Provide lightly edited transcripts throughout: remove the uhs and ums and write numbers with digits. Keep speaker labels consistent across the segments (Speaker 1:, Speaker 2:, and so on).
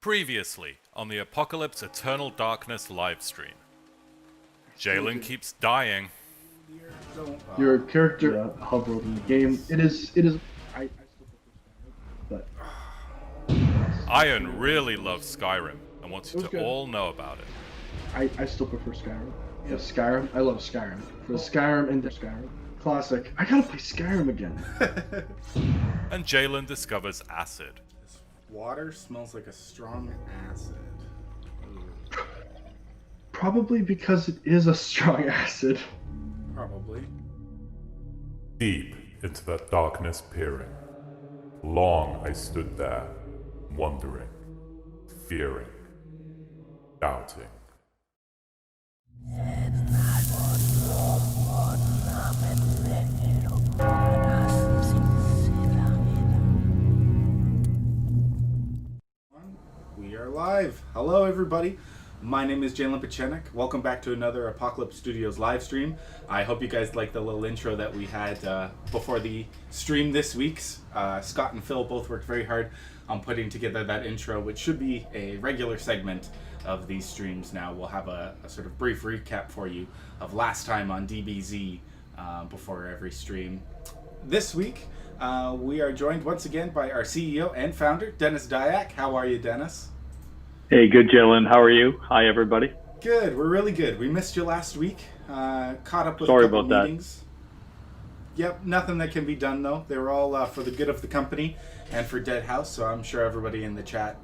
Speaker 1: Previously on the Apocalypse Eternal Darkness livestream. Jalen keeps dying.
Speaker 2: Your character hovered in the game. It is. I still prefer Skyrim, but
Speaker 1: Iron really loves Skyrim and wants you
Speaker 2: It was
Speaker 1: to
Speaker 2: good.
Speaker 1: all know about it.
Speaker 2: I still prefer Skyrim. Yeah, Skyrim. I love Skyrim. For Skyrim and Skyrim. Classic. I gotta play Skyrim again.
Speaker 1: And Jalen discovers acid.
Speaker 3: This water smells like a strong acid. Ooh,
Speaker 2: Probably because it is a strong acid.
Speaker 3: probably.
Speaker 4: Deep into that darkness peering. Long I stood there, wondering, fearing, doubting.
Speaker 3: We are live. Hello, everybody. My name is Jalen Pachenik. Welcome back to another Apocalypse Studios live stream. I hope you guys liked the little intro that we had before the stream this week's. Scott and Phil both worked very hard on putting together that intro, which should be a regular segment of these streams now. We'll have a sort of brief recap for you of last time on DBZ before every stream. This week, we are joined once again by our CEO and founder, Dennis Dyack. How are you, Dennis?
Speaker 5: Hey, good, Jalen. How are you? Hi, everybody.
Speaker 3: Good. We're really good. We missed you last week. Caught up with
Speaker 5: Sorry
Speaker 3: a couple
Speaker 5: about that.
Speaker 3: meetings. Yep, nothing that can be done, though. They were all for the good of the company and for Dead House, so I'm sure everybody in the chat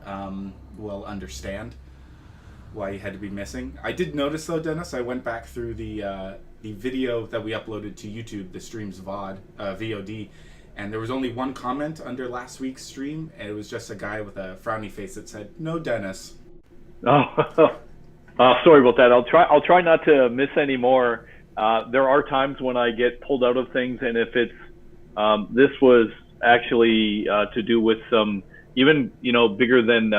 Speaker 3: will understand why you had to be missing. I did notice, though, Dennis, I went back through the video that we uploaded to YouTube, the stream's VOD, and there was only one comment under last week's stream, and it was just a guy with a frowny face that said, "No, Dennis."
Speaker 5: Oh, sorry about that. I'll try not to miss any more. There are times when I get pulled out of things, and if it's this was actually to do with some even bigger than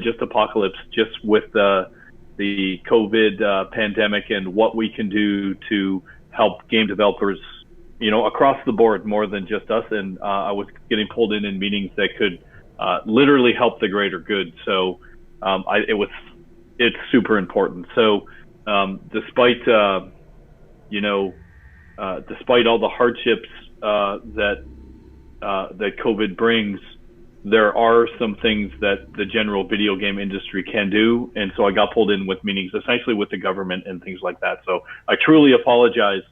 Speaker 5: just Apocalypse, just with the COVID pandemic and what we can do to help game developers. Across the board, more than just us, and I was getting pulled in meetings that could literally help the greater good. So it's super important. So despite despite all the hardships that COVID brings, there are some things that the general video game industry can do, and so I got pulled in with meetings, essentially with the government and things like that. So I truly apologize.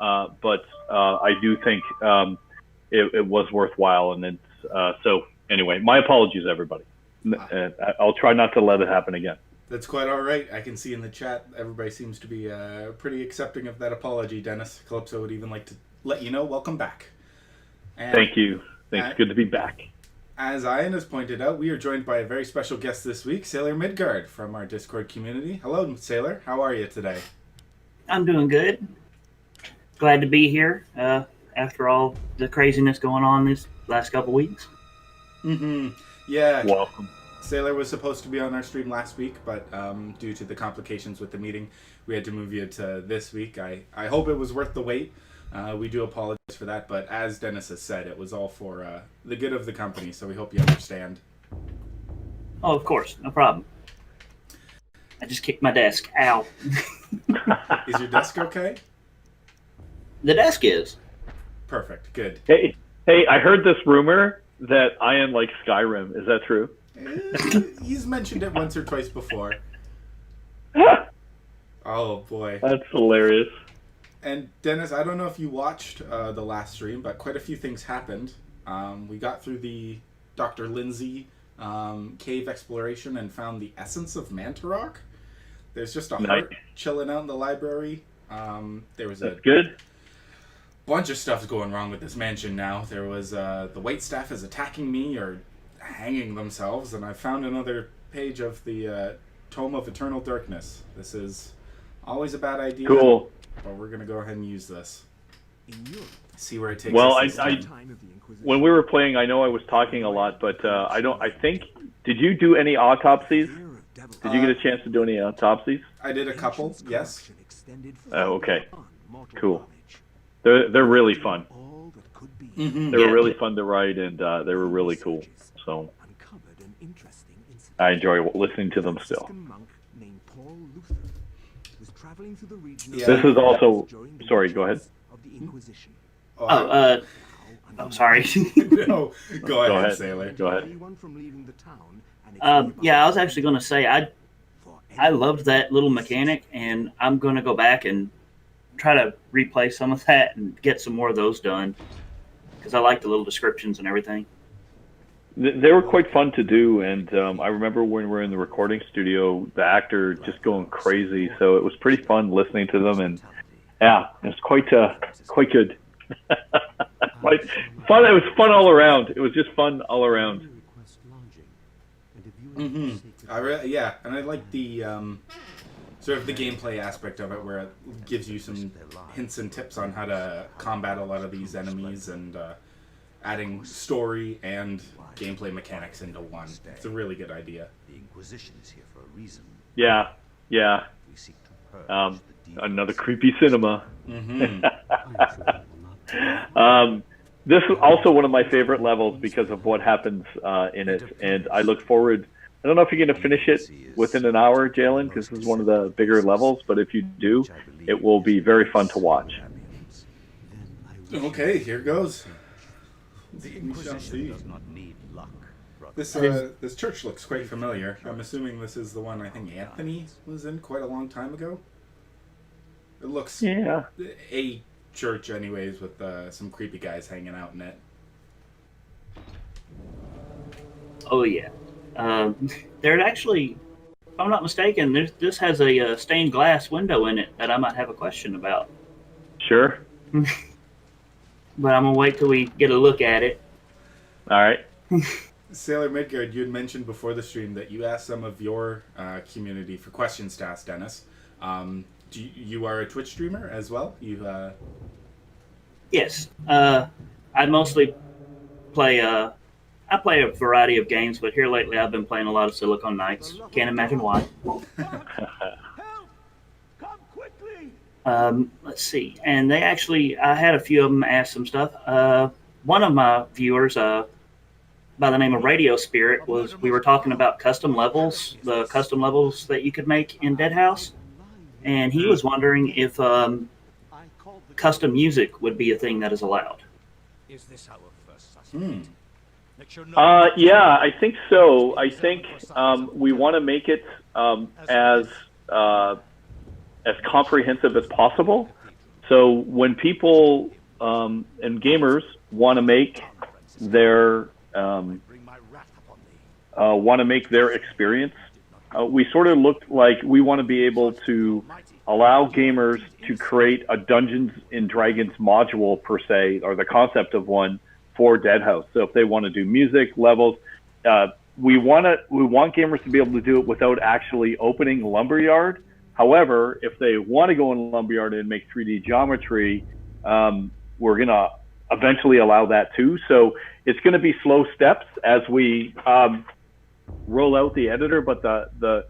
Speaker 5: But I do think it was worthwhile, and it's so anyway. My apologies, everybody. I'll try not to let it happen again.
Speaker 3: That's quite all right. I can see in the chat everybody seems to be pretty accepting of that apology, Dennis. Calypso would even like to let you know, welcome back. And
Speaker 5: Thank you. Thanks. Good to be back.
Speaker 3: as Ian has pointed out, we are joined by a very special guest this week, Sailor Midgard from our Discord community. Hello, Sailor. How are you today?
Speaker 6: I'm doing good. Glad to be here after all the craziness going on this last couple weeks.
Speaker 3: Mm-hmm. Yeah.
Speaker 5: Welcome.
Speaker 3: Sailor was supposed to be on our stream last week, but due to the complications with the meeting, we had to move you to this week. I hope it was worth the wait. We do apologize for that, but as Dennis has said, it was all for the good of the company, so we hope you understand.
Speaker 6: Oh, of course. No problem. I just kicked my desk. Ow.
Speaker 3: Is your desk okay?
Speaker 6: The desk is.
Speaker 3: Perfect. Good.
Speaker 5: Hey, I heard this rumor that Ian likes Skyrim. Is that true?
Speaker 3: He's mentioned it once or twice before. Oh, boy.
Speaker 5: That's hilarious.
Speaker 3: And Dennis, I don't know if you watched the last stream, but quite a few things happened. We got through the Dr. Lindsay cave exploration and found the essence of Mantarok. There's just a heart chilling out in the library. There was
Speaker 5: That's good.
Speaker 3: bunch of stuff's going wrong with this mansion now. There was the waitstaff is attacking me or hanging themselves, and I found another page of the Tome of Eternal Darkness. This is always a bad idea.
Speaker 5: Cool.
Speaker 3: But we're gonna go ahead and use this. See where it takes
Speaker 5: Well,
Speaker 3: us.
Speaker 5: when we were playing, I know I was talking a lot, but I think. Did you do any autopsies? Did you get a chance to do any autopsies?
Speaker 3: I did a couple. Yes.
Speaker 5: Oh, okay. Cool. They're really fun.
Speaker 3: Mm-hmm.
Speaker 5: They were really fun to write, and they were really cool. So I enjoy listening to them still.
Speaker 3: Yeah.
Speaker 5: This is also. Sorry, go ahead.
Speaker 6: Oh, sorry.
Speaker 3: No, go ahead,
Speaker 5: ahead.
Speaker 3: Sailor.
Speaker 5: Go ahead.
Speaker 6: Yeah, I was actually going to say I loved that little mechanic, and I'm going to go back and try to replay some of that and get some more of those done because I like the little descriptions and everything.
Speaker 5: They were quite fun to do, and I remember when we were in the recording studio, the actor just going crazy. So it was pretty fun listening to them, and yeah, it was quite good. Quite fun. It was fun all around. It was just fun all around.
Speaker 3: Mm-hmm. Yeah, and I like the sort of the gameplay aspect of it, where it gives you some hints and tips on how to combat a lot of these enemies, and adding story and gameplay mechanics into one. It's a really good idea.
Speaker 7: The Inquisition is here for a reason.
Speaker 5: Yeah.
Speaker 7: We seek to purge
Speaker 5: Another creepy cinema.
Speaker 3: Mm-hmm.
Speaker 5: This is also one of my favorite levels because of what happens in it, and I look forward. I don't know if you're going to finish it within an hour, Jalen, because this is one of the bigger levels. But if you do, it will be very fun to watch.
Speaker 3: Okay, here goes.
Speaker 7: The Inquisition does not need luck.
Speaker 3: This church looks quite familiar. I'm assuming this is the one I think Anthony was in quite a long time ago. It looks
Speaker 5: Yeah.
Speaker 3: a church, anyways, with some creepy guys hanging out in it.
Speaker 6: Oh yeah, there actually, if I'm not mistaken, this has a stained glass window in it that I might have a question about.
Speaker 5: Sure.
Speaker 6: But I'm gonna wait till we get a look at it.
Speaker 5: All right.
Speaker 3: Sailor Midgard, you had mentioned before the stream that you asked some of your community for questions to ask Dennis. You are a Twitch streamer as well?
Speaker 6: Yes, I mostly play. I play a variety of games, but here lately I've been playing a lot of Silicon Knights. Can't imagine why. Let's see. And I had a few of them ask some stuff. One of my viewers, by the name of Radio Spirit, we were talking about custom levels, the custom levels that you could make in Dead House. And he was wondering if custom music would be a thing that is allowed.
Speaker 7: Is this our first
Speaker 3: Hmm.
Speaker 5: Yeah, I think so. I think we want to make it as comprehensive as possible. So when people and gamers want to make their experience, we sort of looked like we want to be able to allow gamers to create a Dungeons and Dragons module per se, or the concept of one, for Dead House. So if they want to do music levels, we want gamers to be able to do it without actually opening Lumberyard. However, if they want to go in Lumberyard and make 3D geometry, we're going to eventually allow that too. So it's going to be slow steps as we roll out the editor, but the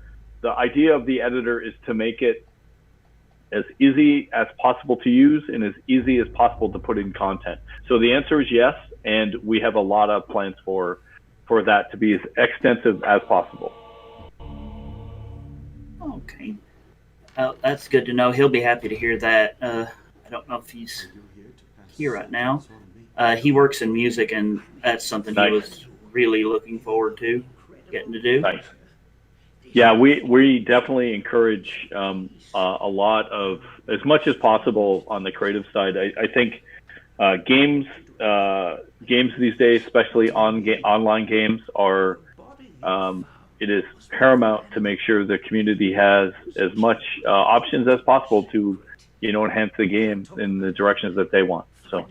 Speaker 5: idea of the editor is to make it as easy as possible to use and as easy as possible to put in content. So the answer is yes, and we have a lot of plans for that to be as extensive as possible.
Speaker 6: Okay. That's good to know. He'll be happy to hear that. I don't know if he's here right now. He works in music, and that's something
Speaker 5: Nice.
Speaker 6: he was really looking forward to getting to do.
Speaker 5: Nice. Yeah, we definitely encourage a lot of, as much as possible on the creative side. I think games these days, especially online games, are it is paramount to make sure the community has as much options as possible to, enhance the game in the directions that they want. So.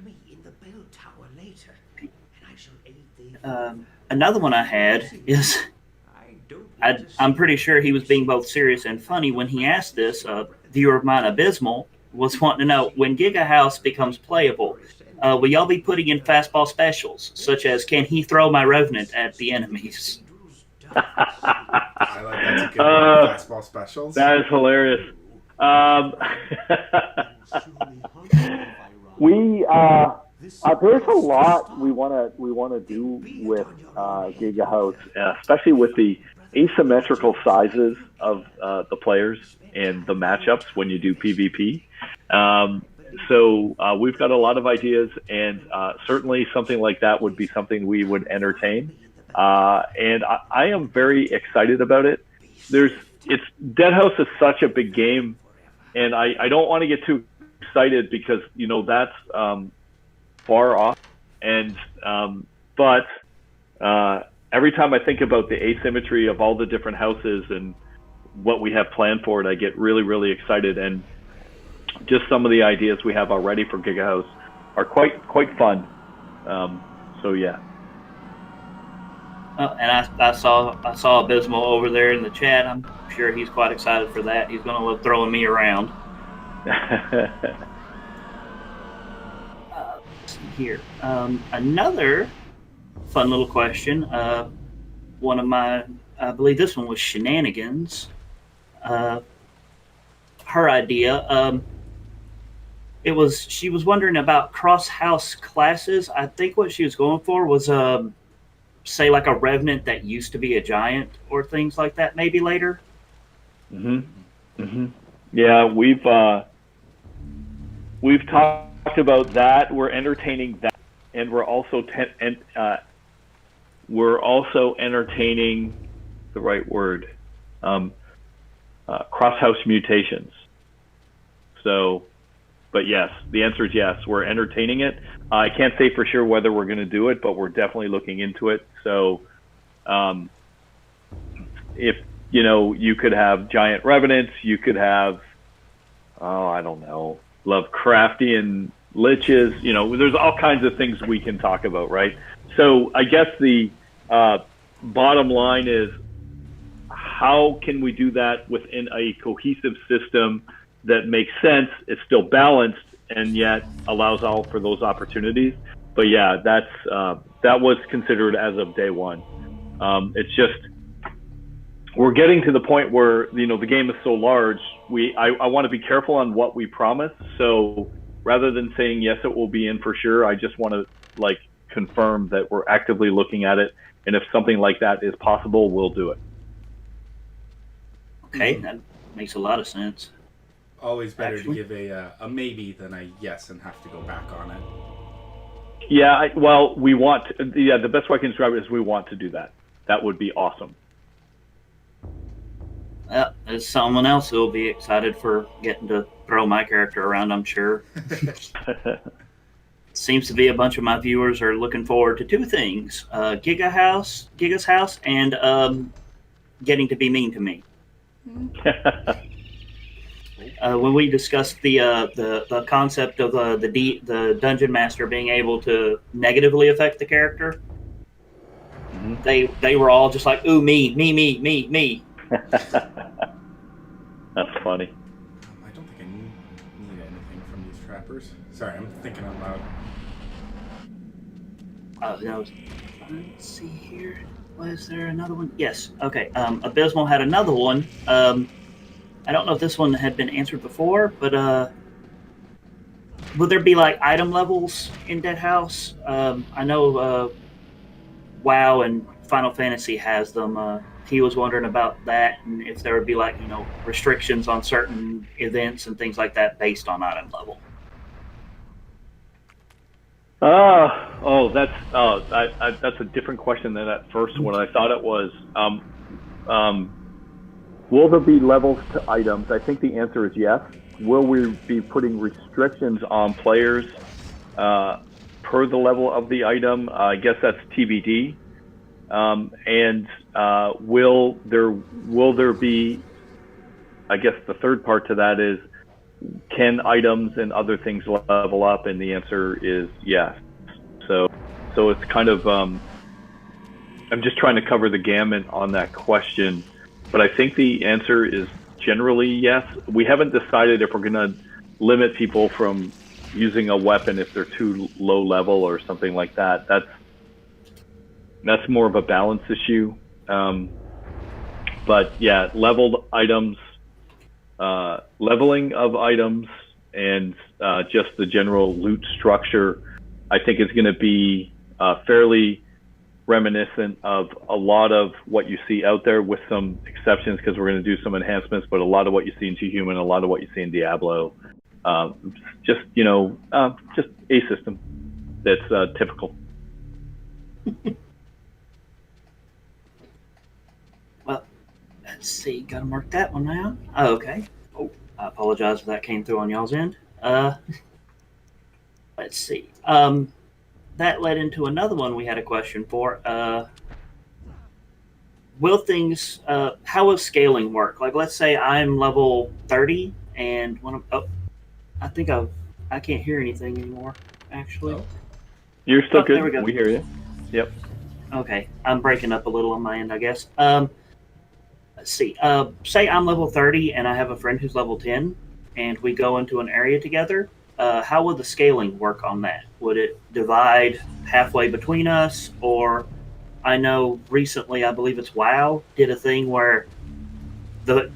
Speaker 6: Another one I had is, I'm pretty sure he was being both serious and funny when he asked this. A viewer of mine, Abysmal, was wanting to know, when Giga House becomes playable, will y'all be putting in fastball specials, such as, can he throw my Revenant at the enemies?
Speaker 3: I like that's a good one. Fastball specials.
Speaker 5: That is hilarious. There's a lot we want to do with Giga House, especially with the asymmetrical sizes of the players and the matchups when you do PvP. So we've got a lot of ideas, and certainly something like that would be something we would entertain. And I am very excited about it. Dead House is such a big game, and I don't want to get too excited because that's far off. And but every time I think about the asymmetry of all the different houses and what we have planned for it, I get really, really excited. And just some of the ideas we have already for Giga House are quite fun. So yeah.
Speaker 6: And I saw Abysmal over there in the chat. I'm sure he's quite excited for that. He's going to love throwing me around. Let's see here. Another fun little question. One of my, I believe this one was Shenanigans. Her idea. She was wondering about cross-house classes. I think what she was going for was say like a revenant that used to be a giant or things like that maybe later.
Speaker 5: Yeah, we've talked about that. We're entertaining that, and we're also entertaining the right word, cross-house mutations. So, but yes, the answer is yes. We're entertaining it. I can't say for sure whether we're going to do it, but we're definitely looking into it. So, if you could have giant revenants, you could have, I don't know, Lovecraftian liches. There's all kinds of things we can talk about, right? So, I guess the bottom line is, how can we do that within a cohesive system that makes sense? It's still balanced and yet allows all for those opportunities. But yeah, that was considered as of day one. It's just we're getting to the point where the game is so large. I want to be careful on what we promise. So rather than saying yes, it will be in for sure, I just want to confirm that we're actively looking at it, and if something like that is possible, we'll do it.
Speaker 6: Okay, that makes a lot of sense.
Speaker 3: Always better to give a maybe than a yes and have to go back on it.
Speaker 5: Yeah, we want the best way I can describe it is we want to do that. That would be awesome.
Speaker 6: There's someone else who will be excited for getting to throw my character around, I'm sure. Seems to be a bunch of my viewers are looking forward to two things: Giga's house, and getting to be mean to me. When we discussed the concept of the dungeon master being able to negatively affect the character, they were all just like, "Ooh, me."
Speaker 5: That's funny.
Speaker 3: I don't think I need anything from these trappers. Sorry, I'm thinking out loud.
Speaker 6: Let's see here. Was there another one? Yes. Okay. Abysmal had another one. I don't know if this one had been answered before, but would there be item levels in Dead House? I know WoW and Final Fantasy has them. He was wondering about that, and if there would be restrictions on certain events and things like that based on item level.
Speaker 5: That's a different question than that first one. I thought it was. Will there be levels to items? I think the answer is yes. Will we be putting restrictions on players per the level of the item? I guess that's TBD. And will there be? I guess the third part to that is, can items and other things level up? And the answer is yes. So it's kind of I'm just trying to cover the gamut on that question. But I think the answer is generally yes. We haven't decided if we're going to limit people from using a weapon if they're too low level or something like that. That's more of a balance issue. But yeah, leveled items, leveling of items, and just the general loot structure, I think is going to be fairly reminiscent of a lot of what you see out there, with some exceptions because we're going to do some enhancements. But a lot of what you see in T-Human, a lot of what you see in Diablo, just a system that's typical.
Speaker 6: Well, let's see. Got to mark that one down. Oh, okay. Oh, I apologize if that came through on y'all's end. Let's see. That led into another one we had a question for. Will things, how will scaling work? Like, let's say I'm level 30 and I think I can't hear anything anymore, actually.
Speaker 3: Oh.
Speaker 5: You're still good.
Speaker 6: There we go.
Speaker 5: We hear you. Yep.
Speaker 6: Okay, I'm breaking up a little on my end, I guess. Let's see. Say I'm level 30 and I have a friend who's level 10, and we go into an area together. How would the scaling work on that? Would it divide halfway between us? Or I know recently, I believe it's WoW, did a thing where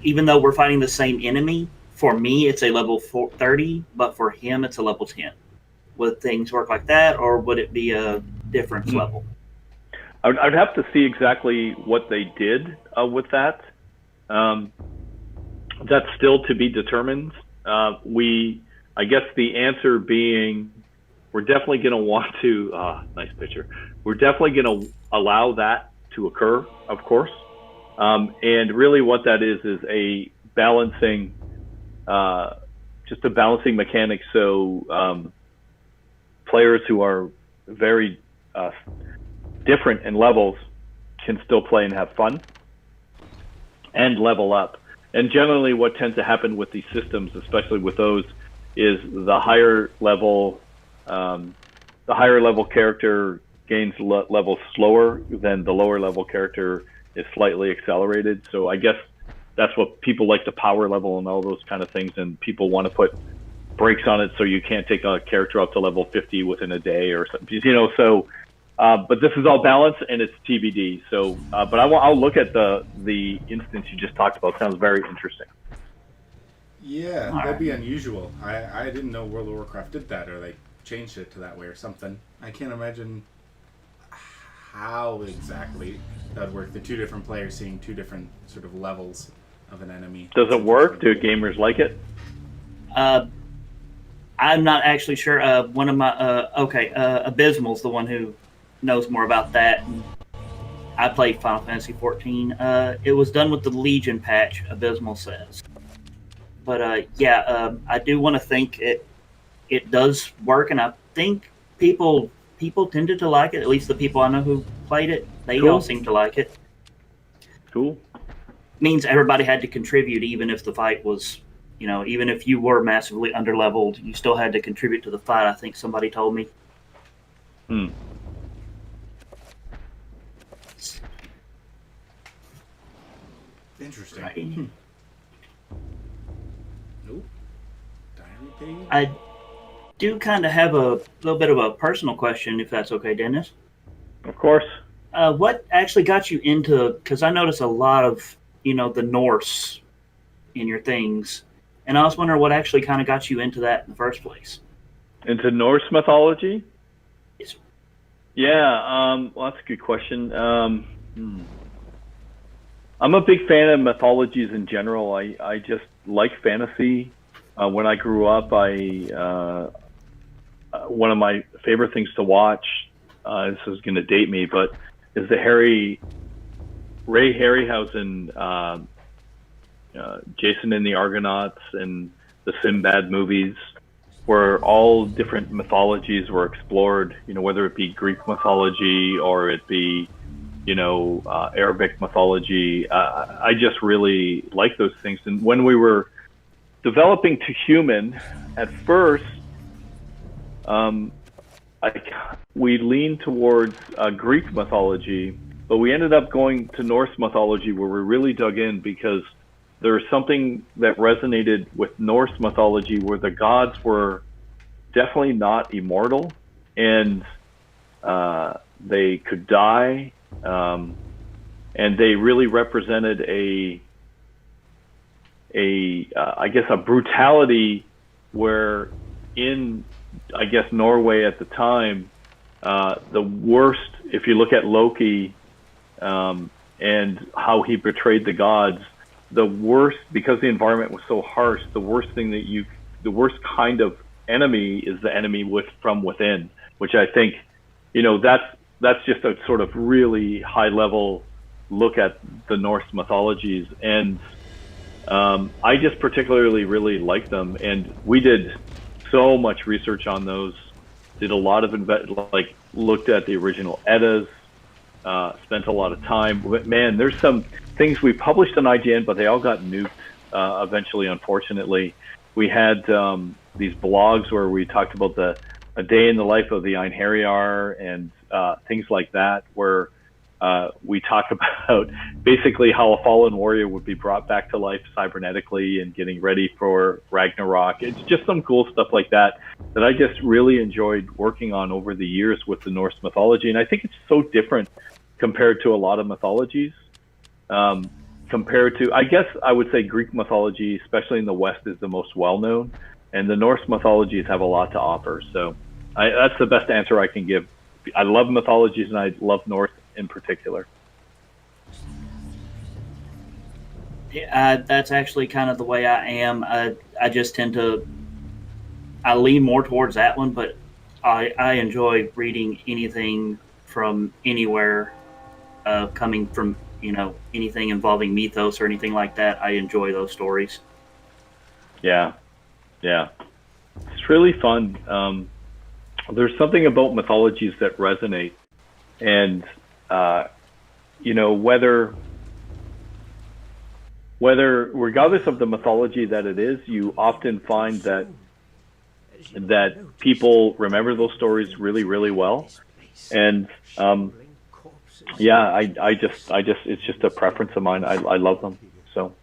Speaker 6: even though we're fighting the same enemy, for me it's a level 30, but for him it's a level 10. Would things work like that, or would it be a difference level?
Speaker 5: I'd have to see exactly what they did with that. That's still to be determined. I guess the answer being, we're definitely going to want to, nice picture. We're definitely going to allow that to occur, of course. And really what that is a balancing, just a balancing mechanic. So players who are very different in levels can still play and have fun and level up. And generally what tends to happen with these systems, especially with those, is the higher level character gains level slower than the lower level character is slightly accelerated. So I guess that's what people like to power level and all those kind of things, and people want to put brakes on it so you can't take a character up to level 50 within a day or something, you know. So but this is all balanced and it's TBD. So but I'll look at the instance you just talked about. Sounds very interesting.
Speaker 3: Yeah, that'd be unusual. I didn't know World of Warcraft did that, or they changed it to that way or something. I can't imagine how exactly that would work. The two different players seeing two different sort of levels of an enemy.
Speaker 5: Does it work? Do gamers like it?
Speaker 6: I'm not actually sure. One of my Abysmal's the one who knows more about that. I played Final Fantasy 14. It was done with the Legion patch, Abysmal says. But I do want to think it does work, and I think people tended to like it. At least the people I know who played it, they all seem to like it.
Speaker 5: Cool.
Speaker 6: Means everybody had to contribute, even if the fight was, even if you were massively underleveled, you still had to contribute to the fight. I think somebody told me.
Speaker 3: Interesting.
Speaker 6: Right.
Speaker 3: Nope. Diary page?
Speaker 6: I do kind of have a little bit of a personal question, if that's okay, Dennis.
Speaker 5: Of course.
Speaker 6: What actually got you into? Because I noticed a lot of the Norse in your things, and I was wondering what actually kind of got you into that in the first place.
Speaker 5: Into Norse mythology?
Speaker 6: Yes.
Speaker 5: Yeah. Well, that's a good question. I'm a big fan of mythologies in general. I just like fantasy. When I grew up, one of my favorite things to watch, this is going to date me, but is the Ray Harryhausen, Jason and the Argonauts and the Sinbad movies, where all different mythologies were explored, whether it be Greek mythology or it be, Arabic mythology. I just really like those things. And when we were developing T-Human, at first, we leaned towards Greek mythology, but we ended up going to Norse mythology, where we really dug in, because there was something that resonated with Norse mythology, where the gods were definitely not immortal, and they could die, and they really represented I guess a brutality where in, I guess, Norway at the time, the worst, if you look at Loki and how he betrayed the gods, the worst, because the environment was so harsh, the worst kind of enemy is the enemy from within, which I think, that's just a sort of really high level look at the Norse mythologies. And I just particularly really like them. And we did so much research on those, did a lot of, looked at the original Eddas, spent a lot of time. Man, there's some things we published on IGN, but they all got nuked eventually, unfortunately. We had these blogs where we talked about a day in the life of the Einherjar and things like that, where we talk about basically how a fallen warrior would be brought back to life cybernetically and getting ready for Ragnarok. It's just some cool stuff like that I just really enjoyed working on over the years with the Norse mythology. And I think it's so different compared to a lot of mythologies. Compared to, I guess I would say Greek mythology, especially in the West, is the most well-known. And the Norse mythologies have a lot to offer. So that's the best answer I can give. I love mythologies, and I love Norse in particular.
Speaker 6: Yeah, that's actually kind of the way I am. I just tend to, I lean more towards that one, but I enjoy reading anything from anywhere, coming from, anything involving mythos or anything like that. I enjoy those stories.
Speaker 5: Yeah. It's really fun. There's something about mythologies that resonate. And, whether regardless of the mythology that it is, you often find that people remember those stories really, really well. And, I just, it's just a preference of mine. I love them. So.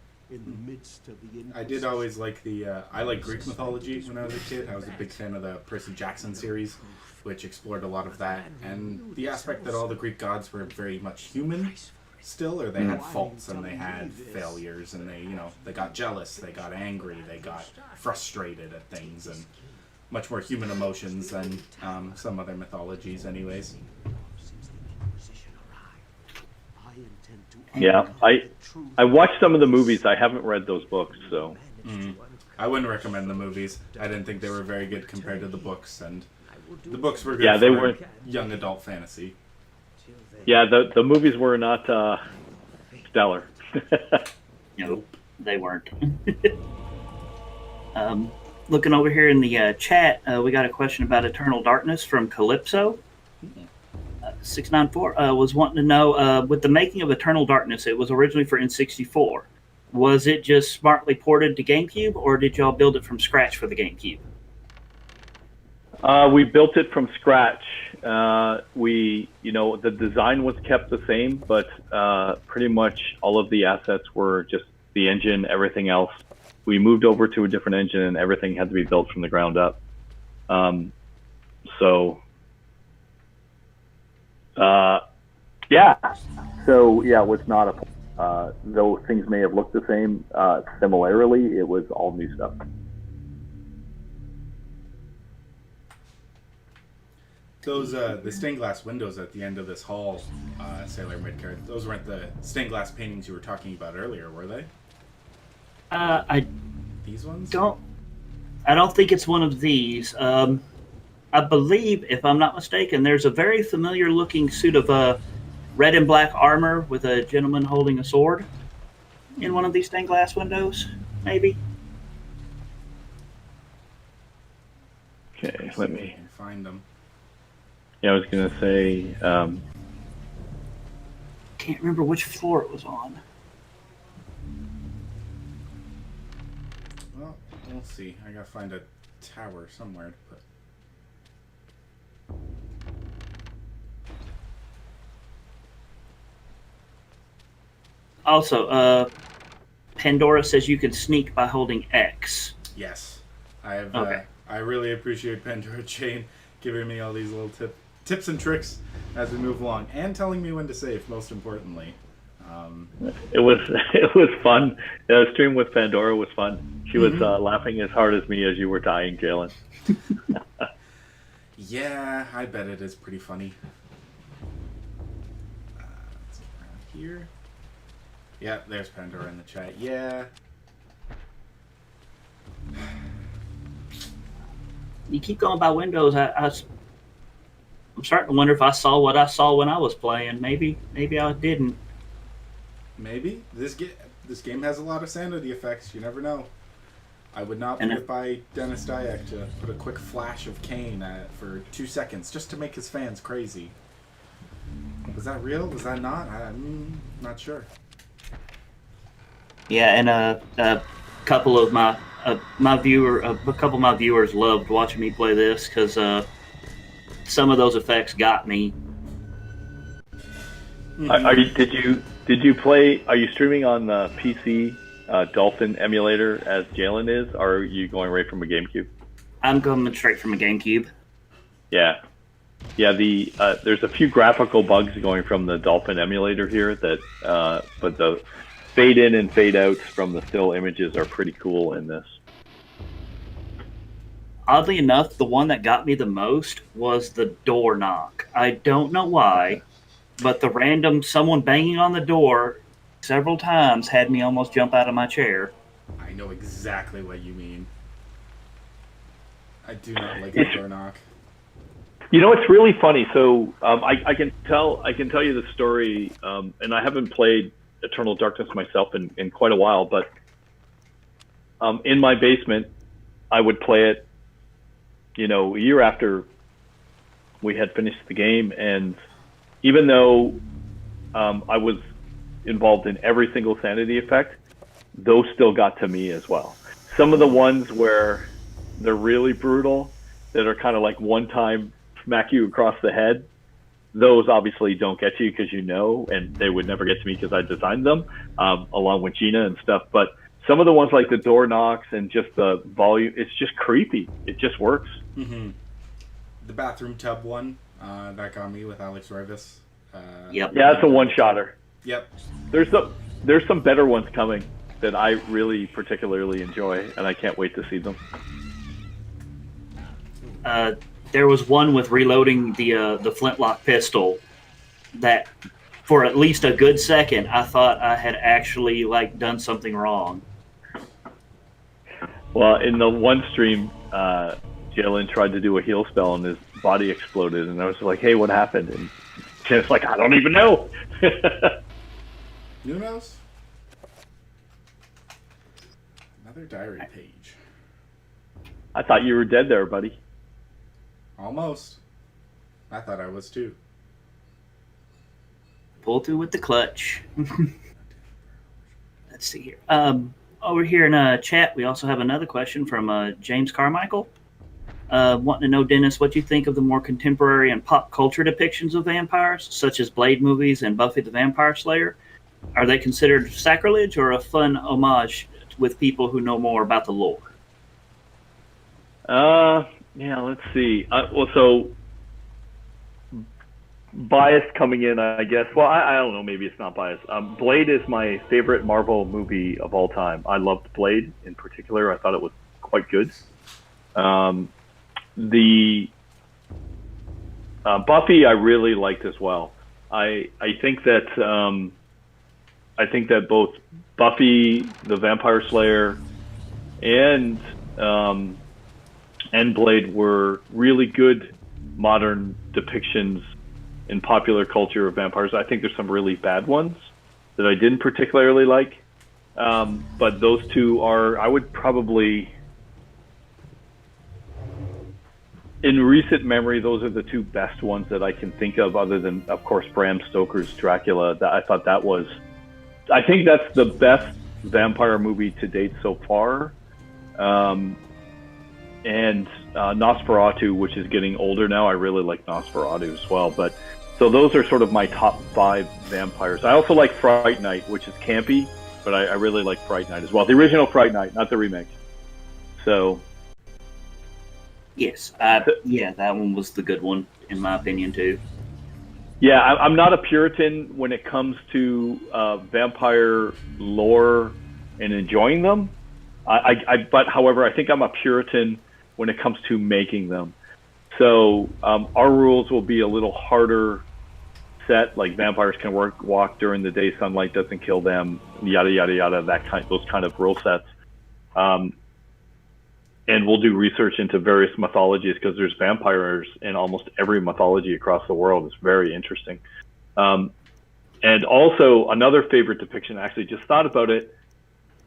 Speaker 3: I did always like I like Greek mythology when I was a kid. I was a big fan of the Percy Jackson series, which explored a lot of that. And the aspect that all the Greek gods were very much human still, or they had faults and they had failures, and they got jealous, they got angry, they got frustrated at things, and much more human emotions than some other mythologies anyways.
Speaker 5: Yeah, I watched some of the movies. I haven't read those books, so.
Speaker 3: I wouldn't recommend the movies. I didn't think they were very good compared to the books, and the books were good
Speaker 5: they
Speaker 3: for
Speaker 5: weren't
Speaker 3: young adult fantasy.
Speaker 5: Yeah, the movies were not stellar.
Speaker 6: Nope, they weren't. Looking over here in the chat, we got a question about Eternal Darkness from Calypso. 694 was wanting to know, with the making of Eternal Darkness, it was originally for N64. Was it just smartly ported to GameCube, or did y'all build it from scratch for the GameCube?
Speaker 5: We built it from scratch. The design was kept the same, but pretty much all of the assets were just the engine, everything else. We moved over to a different engine, and everything had to be built from the ground up. It was not a, though things may have looked the same, similarly, it was all new stuff.
Speaker 3: Those the stained glass windows at the end of this hall, Sailor Midgard, those weren't the stained glass paintings you were talking about earlier, were they? These ones?
Speaker 6: I don't think it's one of these. I believe, if I'm not mistaken, there's a very familiar looking suit of red and black armor with a gentleman holding a sword in one of these stained glass windows, maybe.
Speaker 5: Okay, let me
Speaker 3: find them.
Speaker 5: Yeah, I was gonna say.
Speaker 6: Can't remember which floor it was on.
Speaker 3: Well, we'll see. I gotta find a tower somewhere to put.
Speaker 6: Also, Pandora says you can sneak by holding X.
Speaker 3: Yes, I have.
Speaker 6: Okay.
Speaker 3: I really appreciate Pandora Chain giving me all these little tips and tricks as we move along, and telling me when to save. Most importantly,
Speaker 5: it was fun. The stream with Pandora was fun. She was laughing as hard as me as you were dying, Jalen.
Speaker 3: Yeah, I bet it is pretty funny. Let's get around here. Yeah, there's Pandora in the chat. Yeah.
Speaker 6: You keep going by windows. I'm starting to wonder if I saw what I saw when I was playing. Maybe I didn't.
Speaker 3: Maybe. This game has a lot of sanity effects. You never know. I would not put
Speaker 6: And
Speaker 3: it by Dennis Dyack to put a quick flash of Kane for 2 seconds just to make his fans crazy. Was that real? Was that not? I'm not sure.
Speaker 6: Yeah, and a couple of my viewers loved watching me play this because some of those effects got me.
Speaker 5: Did you play? Are you streaming on the PC Dolphin emulator as Jalen is, or are you going right from a GameCube?
Speaker 6: I'm coming straight from a GameCube.
Speaker 5: Yeah. There's a few graphical bugs going from the Dolphin emulator here that, but the fade in and fade outs from the still images are pretty cool in this.
Speaker 6: Oddly enough, the one that got me the most was the door knock. I don't know why, but the random someone banging on the door several times had me almost jump out of my chair.
Speaker 3: I know exactly what you mean. I do not like the door knock.
Speaker 5: You know, it's really funny. So I can tell you the story, and I haven't played Eternal Darkness myself in quite a while, but in my basement, I would play it, a year after we had finished the game, and even though I was involved in every single sanity effect, those still got to me as well. Some of the ones where they're really brutal, that are kind of like one-time smack you across the head, those obviously don't get you because and they would never get to me because I designed them, along with Gina and stuff. But some of the ones like the door knocks and just the volume, it's just creepy. It just works.
Speaker 3: Mm-hmm. The bathroom tub one, that got me with Alex Rivas.
Speaker 6: Yep.
Speaker 5: Yeah, that's a one-shotter.
Speaker 3: Yep.
Speaker 5: There's some better ones coming that I really particularly enjoy, and I can't wait to see them.
Speaker 6: There was one with reloading the flintlock pistol that, for at least a good second, I thought I had actually done something wrong.
Speaker 5: Well, in the one stream, Jalen tried to do a heal spell and his body exploded, and I was like, "Hey, what happened?" And Jan's like, "I don't even know."
Speaker 3: Who knows? Another diary page.
Speaker 5: I thought you were dead there, buddy.
Speaker 3: Almost. I thought I was too.
Speaker 6: Pull through with the clutch. Let's see here. Over here in chat, we also have another question from James Carmichael. Wanting to know, Dennis, what you think of the more contemporary and pop culture depictions of vampires, such as Blade movies and Buffy the Vampire Slayer. Are they considered sacrilege or a fun homage with people who know more about the lore?
Speaker 5: Yeah, let's see. So bias coming in, I guess. Well, I don't know. Maybe it's not bias. Blade is my favorite Marvel movie of all time. I loved Blade in particular. I thought it was quite good. The Buffy I really liked as well. I think that both Buffy the Vampire Slayer and Blade were really good modern depictions in popular culture of vampires. I think there's some really bad ones that I didn't particularly like, but those two are, I would probably, in recent memory, those are the two best ones that I can think of, other than, of course, Bram Stoker's Dracula. I think that's the best vampire movie to date so far. And Nosferatu, which is getting older now. I really like Nosferatu as well. But so those are sort of my top 5 vampires. I also like Fright Night, which is campy, but I really like Fright Night as well. The original Fright Night, not the remake. So
Speaker 6: yes, yeah, that one was the good one in my opinion too.
Speaker 5: Yeah, I'm not a Puritan when it comes to vampire lore and enjoying them. But however, I think I'm a Puritan when it comes to making them. So our rules will be a little harder set. Like vampires can walk during the day, sunlight doesn't kill them, yada yada yada. Those kind of rule sets. And we'll do research into various mythologies because there's vampires in almost every mythology across the world. It's very interesting. And also another favorite depiction, actually just thought about it,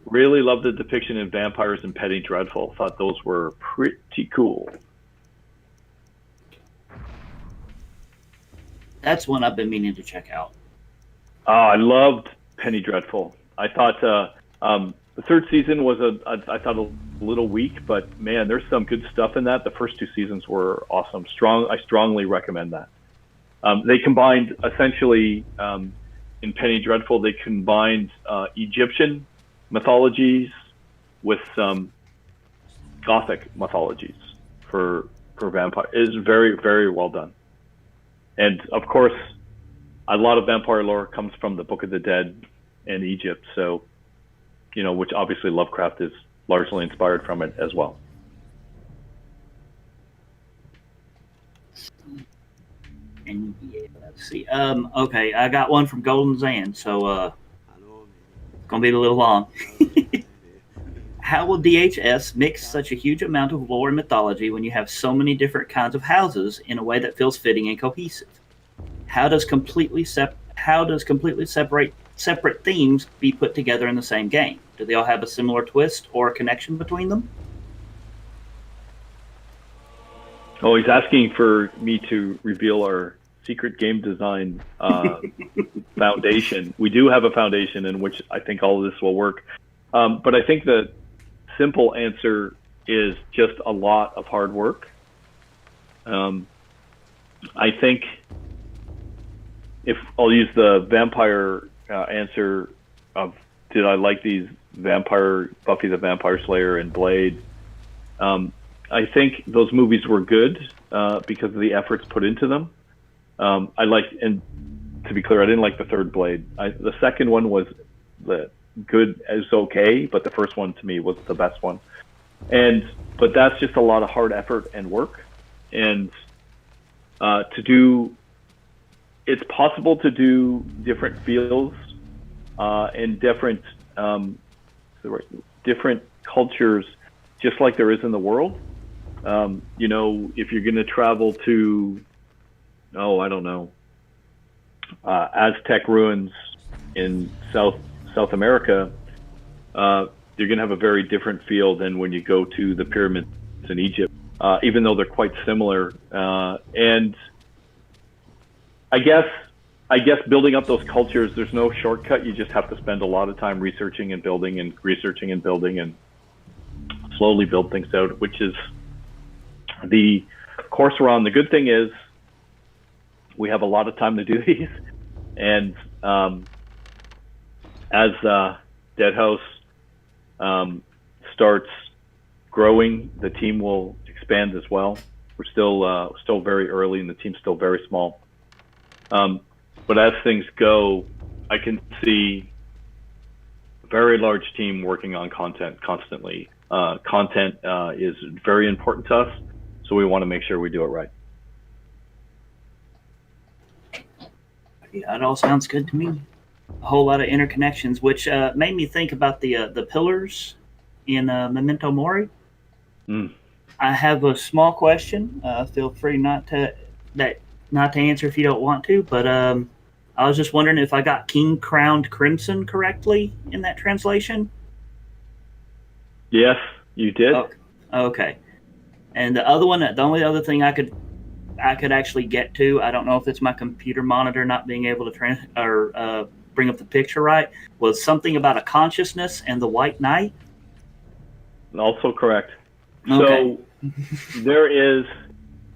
Speaker 5: really loved the depiction in Vampires and Penny Dreadful. Thought those were pretty cool.
Speaker 6: That's one I've been meaning to check out.
Speaker 5: I loved Penny Dreadful. I thought the third season was I thought a little weak, but man, there's some good stuff in that. The first 2 seasons were awesome. I strongly recommend that. They combined essentially in Penny Dreadful. They combined Egyptian mythologies with some Gothic mythologies for vampire. It is very, very well done. And of course, a lot of vampire lore comes from the Book of the Dead and Egypt. So, which obviously Lovecraft is largely inspired from it as well.
Speaker 6: And yeah, let's see. Okay, I got one from Golden Zan, so it's gonna be a little long. How will DHS mix such a huge amount of lore and mythology when you have so many different kinds of houses in a way that feels fitting and cohesive? How does completely separate themes be put together in the same game? Do they all have a similar twist or a connection between them?
Speaker 5: Oh, he's asking for me to reveal our secret game design foundation. We do have a foundation in which I think all of this will work. But I think the simple answer is just a lot of hard work. I think if I'll use the vampire answer of did I like these Buffy the Vampire Slayer and Blade? I think those movies were good because of the efforts put into them. And to be clear, I didn't like the third Blade. The second one was good as okay, but the first one to me was the best one. But that's just a lot of hard effort and work. And it's possible to do different feels and different cultures, just like there is in the world. If you're going to travel to, I don't know, Aztec ruins in South America, you're going to have a very different feel than when you go to the pyramids in Egypt, even though they're quite similar. And I guess building up those cultures, there's no shortcut. You just have to spend a lot of time researching and building and slowly build things out, which is the course we're on. The good thing is we have a lot of time to do these. And as Dead House starts growing, the team will expand as well. We're still very early and the team's still very small. But as things go, I can see a very large team working on content constantly. Content is very important to us, so we want to make sure we do it right.
Speaker 6: Yeah, it all sounds good to me. A whole lot of interconnections, which made me think about the pillars in Memento Mori. I have a small question. Feel free not to answer if you don't want to, but I was just wondering if I got King Crowned Crimson correctly in that translation.
Speaker 5: Yes, you did.
Speaker 6: Okay. And the only other thing I could actually get to, I don't know if it's my computer monitor not being able to bring up the picture right, was something about a consciousness and the White Knight.
Speaker 5: Also correct.
Speaker 6: Okay.
Speaker 5: So there is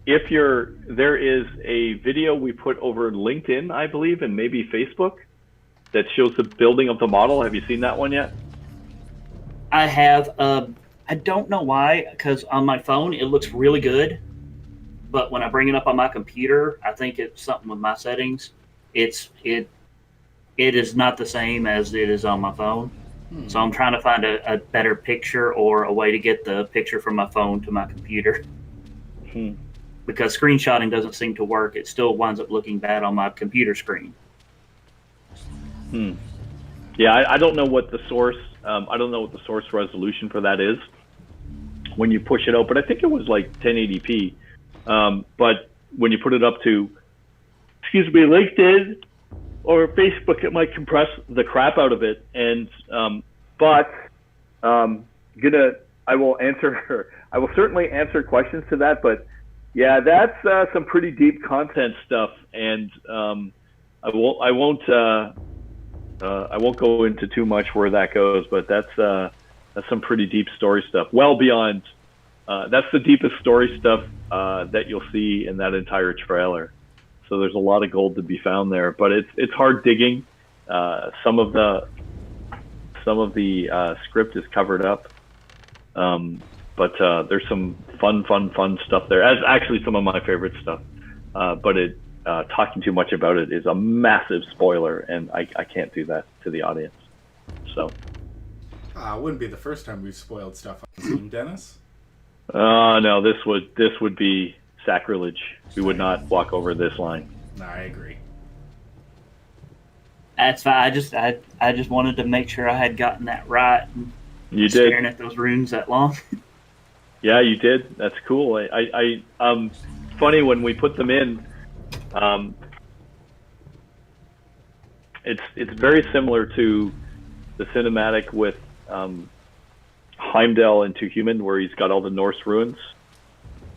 Speaker 5: a video we put over LinkedIn, I believe, and maybe Facebook that shows the building of the model. Have you seen that one yet?
Speaker 6: I have. I don't know why, because on my phone it looks really good, but when I bring it up on my computer, I think it's something with my settings. It is not the same as it is on my phone. So I'm trying to find a better picture or a way to get the picture from my phone to my computer. because screenshotting doesn't seem to work. It still winds up looking bad on my computer screen.
Speaker 5: Yeah, I don't know what the source. I don't know what the source resolution for that is when you push it out, but I think it was like 1080p. But when you put it up to, LinkedIn or Facebook, it might compress the crap out of it. And I will certainly answer questions to that. But yeah, that's some pretty deep content stuff, and I won't go into too much where that goes, but that's some pretty deep story stuff. Well beyond, that's the deepest story stuff that you'll see in that entire trailer. So there's a lot of gold to be found there, but it's hard digging. Some of the script is covered up, but there's some fun stuff there. As actually some of my favorite stuff, but talking too much about it is a massive spoiler, and I can't do that to the audience. So.
Speaker 3: It wouldn't be the first time we've spoiled stuff on Steam, Dennis.
Speaker 5: No, this would be sacrilege. We would not walk over this line.
Speaker 3: No, I agree.
Speaker 6: That's fine. I just wanted to make sure I had gotten that right. And
Speaker 5: you did.
Speaker 6: Staring at those runes that long.
Speaker 5: Yeah, you did. That's cool. I funny when we put them in. It's very similar to the cinematic with Heimdall into Human, where he's got all the Norse ruins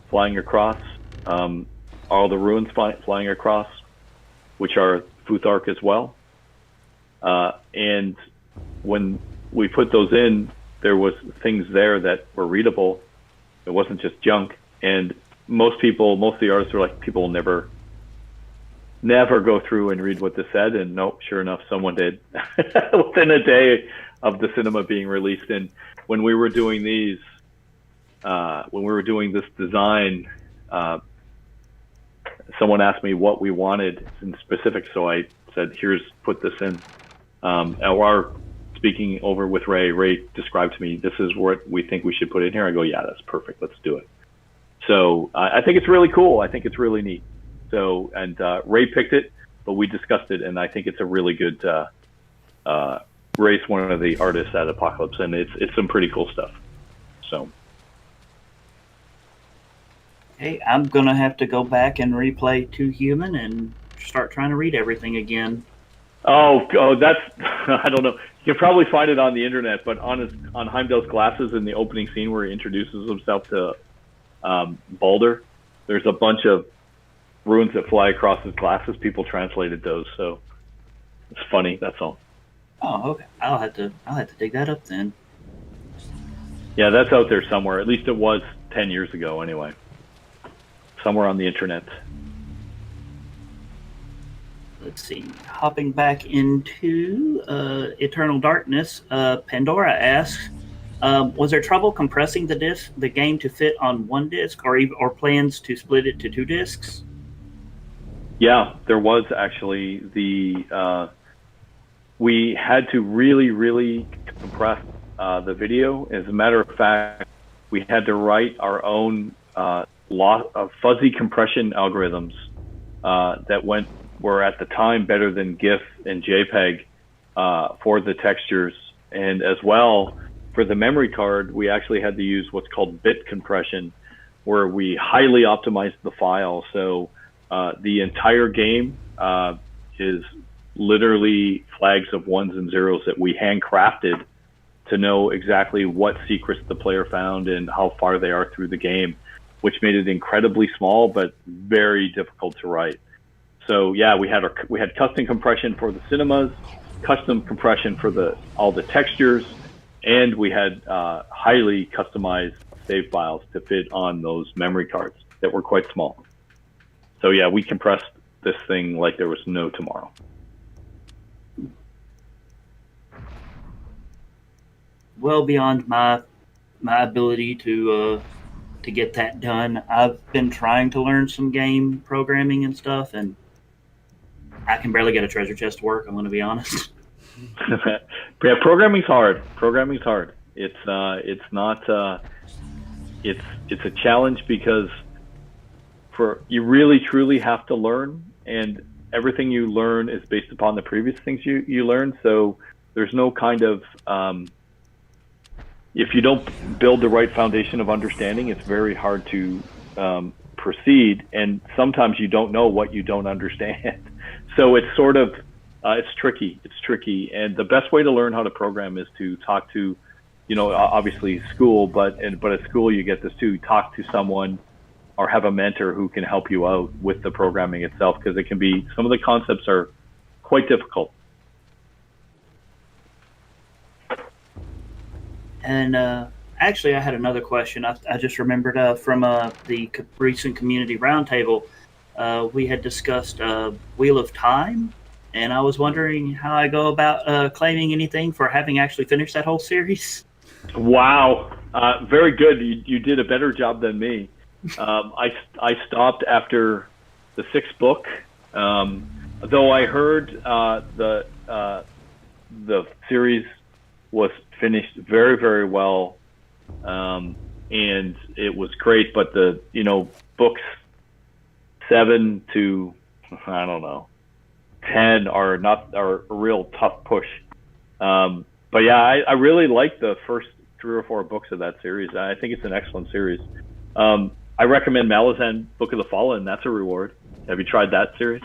Speaker 5: flying across, all the ruins flying across, which are Futhark as well. And when we put those in, there was things there that were readable. It wasn't just junk. And most of the artists were like, people will never go through and read what this said. And nope, sure enough, someone did within a day of the cinema being released. And when we were doing these, when we were doing this design, someone asked me what we wanted in specific. So I said, put this in. Or speaking over with Ray described to me, this is what we think we should put in here. I go, yeah, that's perfect. Let's do it. So I think it's really cool. I think it's really neat. So, and Ray picked it, but we discussed it, and I think it's a really good. Ray's one of the artists at Apocalypse, and it's some pretty cool stuff. So,
Speaker 6: Hey, I'm gonna have to go back and replay 2 Human and start trying to read everything again.
Speaker 5: oh, that's I don't know. You can probably find it on the internet, but on Heimdall's glasses in the opening scene where he introduces himself to Balder, there's a bunch of runes that fly across his glasses. People translated those, so it's funny. That's all.
Speaker 6: Oh, okay. I'll have to dig that up then.
Speaker 5: Yeah, that's out there somewhere. At least it was 10 years ago, anyway. Somewhere on the internet.
Speaker 6: Let's see. Hopping back into Eternal Darkness, Pandora asks, was there trouble compressing the game to fit on one disc, or plans to split it to 2 discs?
Speaker 5: Yeah, there was actually. We had to really compress the video. As a matter of fact, we had to write our own fuzzy compression algorithms that were at the time better than GIF and JPEG for the textures, and as well for the memory card, we actually had to use what's called bit compression, where we highly optimized the file. So the entire game is literally flags of 1s and 0s that we handcrafted to know exactly what secrets the player found and how far they are through the game, which made it incredibly small but very difficult to write. So yeah, we had custom compression for the cinemas, custom compression for all the textures, and we had highly customized save files to fit on those memory cards that were quite small. So yeah, we compressed this thing like there was no tomorrow.
Speaker 6: Well beyond my ability to get that done. I've been trying to learn some game programming and stuff, and I can barely get a treasure chest to work. I'm going to be honest.
Speaker 5: Yeah, programming's hard. It's not. It's a challenge because you really truly have to learn, and everything you learn is based upon the previous things you learned. So there's no kind of if you don't build the right foundation of understanding, it's very hard to proceed, and sometimes you don't know what you don't understand. So it's sort of it's tricky, and the best way to learn how to program is to talk to, obviously school, but at school you get this too, talk to someone or have a mentor who can help you out with the programming itself, because it can be, some of the concepts are quite difficult.
Speaker 6: And actually, I had another question. I just remembered from the recent community roundtable, we had discussed Wheel of Time, and I was wondering how I go about claiming anything for having actually finished that whole series.
Speaker 5: Wow, very good. You did a better job than me. I stopped after the 6th book, though I heard the series was finished very, very well, and it was great. But the books 7 to 10 are a real tough push. But yeah, I really like the first 3 or 4 books of that series. I think it's an excellent series. I recommend Malazan Book of the Fallen. That's a reward. Have you tried that series?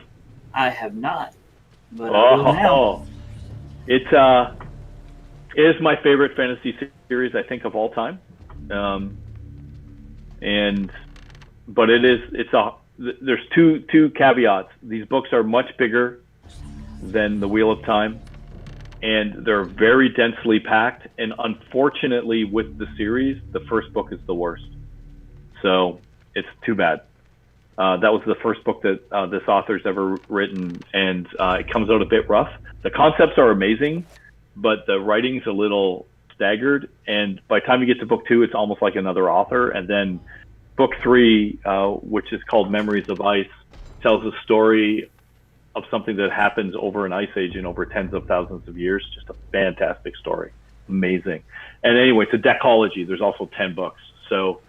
Speaker 6: I have not, but I will now.
Speaker 5: It is my favorite fantasy series, I think, of all time. But there's two caveats. These books are much bigger than the Wheel of Time, and they're very densely packed. And unfortunately, with the series, the first book is the worst. So it's too bad. That was the first book that this author's ever written, and it comes out a bit rough. The concepts are amazing, but the writing's a little staggered. And by the time you get to book 2, it's almost like another author. And then book 3, which is called Memories of Ice, tells a story of something that happens over an ice age and over tens of thousands of years. Just a fantastic story. Amazing. And anyway, it's a decology. There's also 10 books. So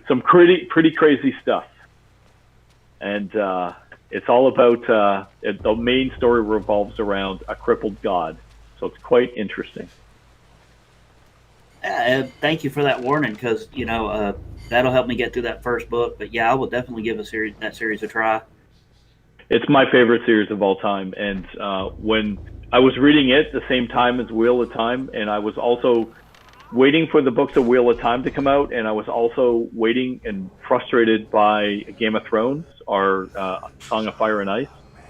Speaker 5: some pretty crazy stuff. And it's all about, the main story revolves around a crippled god. So it's quite interesting.
Speaker 6: Thank you for that warning, because, that'll help me get through that first book. But yeah, I will definitely give that series a try.
Speaker 5: It's my favorite series of all time. And when I was reading it at the same time as Wheel of Time, and I was also waiting for the books of Wheel of Time to come out, and I was also waiting and frustrated by Game of Thrones or Song of Fire and Ice.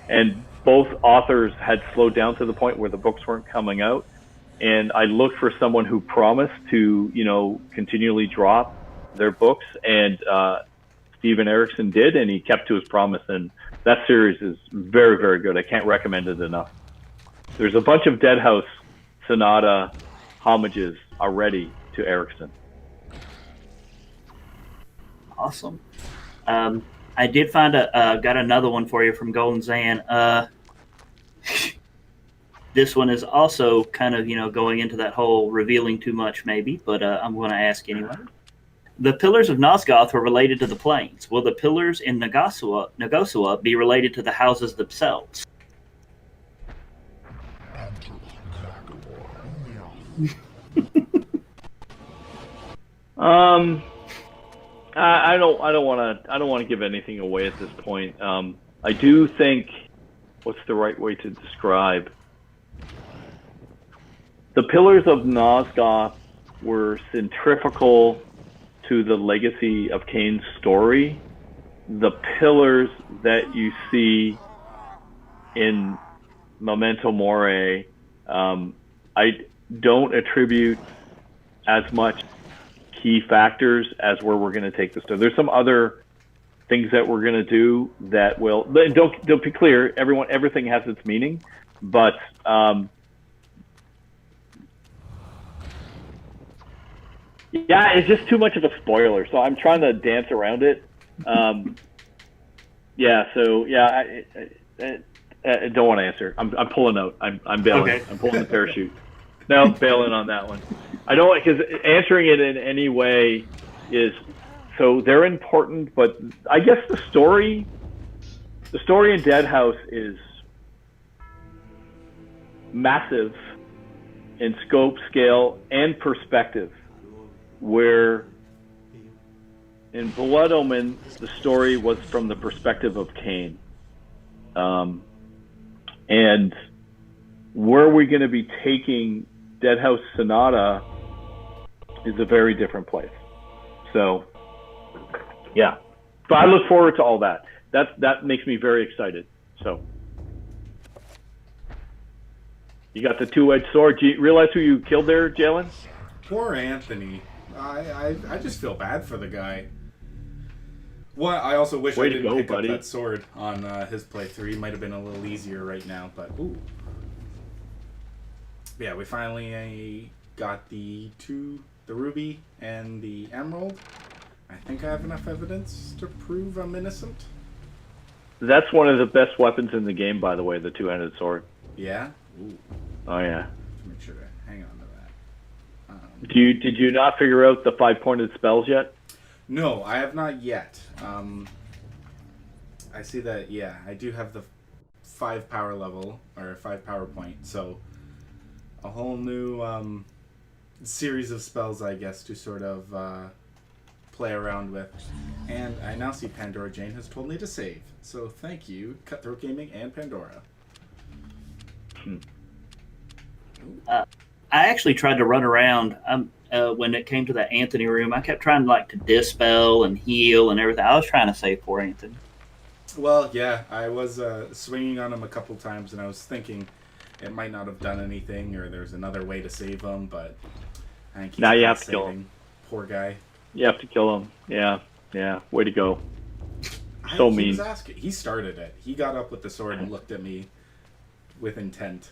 Speaker 5: And both authors had slowed down to the point where the books weren't coming out. And I looked for someone who promised to, continually drop their books. And Steven Erikson did, and he kept to his promise. And that series is very, very good. I can't recommend it enough. There's a bunch of Deadhouse Sonata homages already to Erikson.
Speaker 6: Awesome. I did find got another one for you from Golden Zan. This one is also kind of, going into that whole revealing too much maybe, but I'm going to ask anyway. The pillars of Nosgoth were related to the plains. Will the pillars in Nagosua be related to the houses themselves?
Speaker 5: I don't want to give anything away at this point. I do think, what's the right way to describe? The pillars of Nosgoth were centrifugal to the legacy of Kane's story. The pillars that you see in Memento Mori, I don't attribute as much key factors as where we're going to take this to. There's some other things that we're going to do that will, don't be clear, everything has its meaning, but yeah, it's just too much of a spoiler, so I'm trying to dance around it. I don't want to answer. I'm pulling out. I'm bailing. Okay. I'm pulling the parachute. No, bailing on that one. I don't, because answering it in any way is So they're important, but I guess the story in Dead House is massive in scope, scale, and perspective, where in Blood Omen, the story was from the perspective of Cain. And where we're going to be taking Dead House Sonata is a very different place. So, yeah. But I look forward to all that. That makes me very excited. So, you got the two-edged sword. Do you realize who you killed there, Jalen?
Speaker 3: Poor Anthony. I just feel bad for the guy. Well, I also wish I didn't pick up that sword on his playthrough. He might have been a little easier right now, but ooh. Yeah, we finally got the ruby and the emerald. I think I have enough evidence to prove I'm innocent.
Speaker 5: That's one of the best weapons in the game, by the way, the two-handed sword.
Speaker 3: Yeah? Ooh.
Speaker 5: Oh, yeah.
Speaker 3: Make sure to hang on to that.
Speaker 5: Did you not figure out the 5-pointed spells yet?
Speaker 3: No, I have not yet. I see that, yeah, I do have the 5 power level, or 5 power point, so a whole new series of spells, I guess, to sort of play around with. And I now see Pandora Jane has told me to save. So thank you, Cutthroat Gaming and Pandora.
Speaker 6: I actually tried to run around when it came to that Anthony room. I kept trying to dispel and heal and everything. I was trying to save poor Anthony.
Speaker 3: Well, yeah, I was swinging on him a couple times, and I was thinking it might not have done anything, or there's another way to save him, but I think he's
Speaker 5: now you have to kill him.
Speaker 3: Poor guy.
Speaker 5: You have to kill him. Yeah. Way to go. So mean.
Speaker 3: He was asking. He started it. He got up with the sword and looked at me with intent.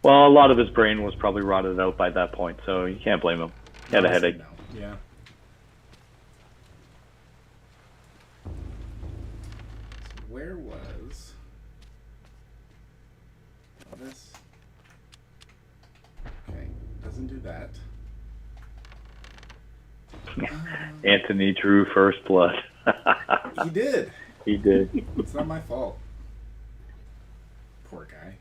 Speaker 5: Well, a lot of his brain was probably rotted out by that point, so you can't blame him. He had a headache.
Speaker 3: No. Yeah. Where was this? Okay, doesn't do that.
Speaker 5: Anthony drew first blood.
Speaker 3: He did.
Speaker 5: He did.
Speaker 3: It's not my fault. Poor guy.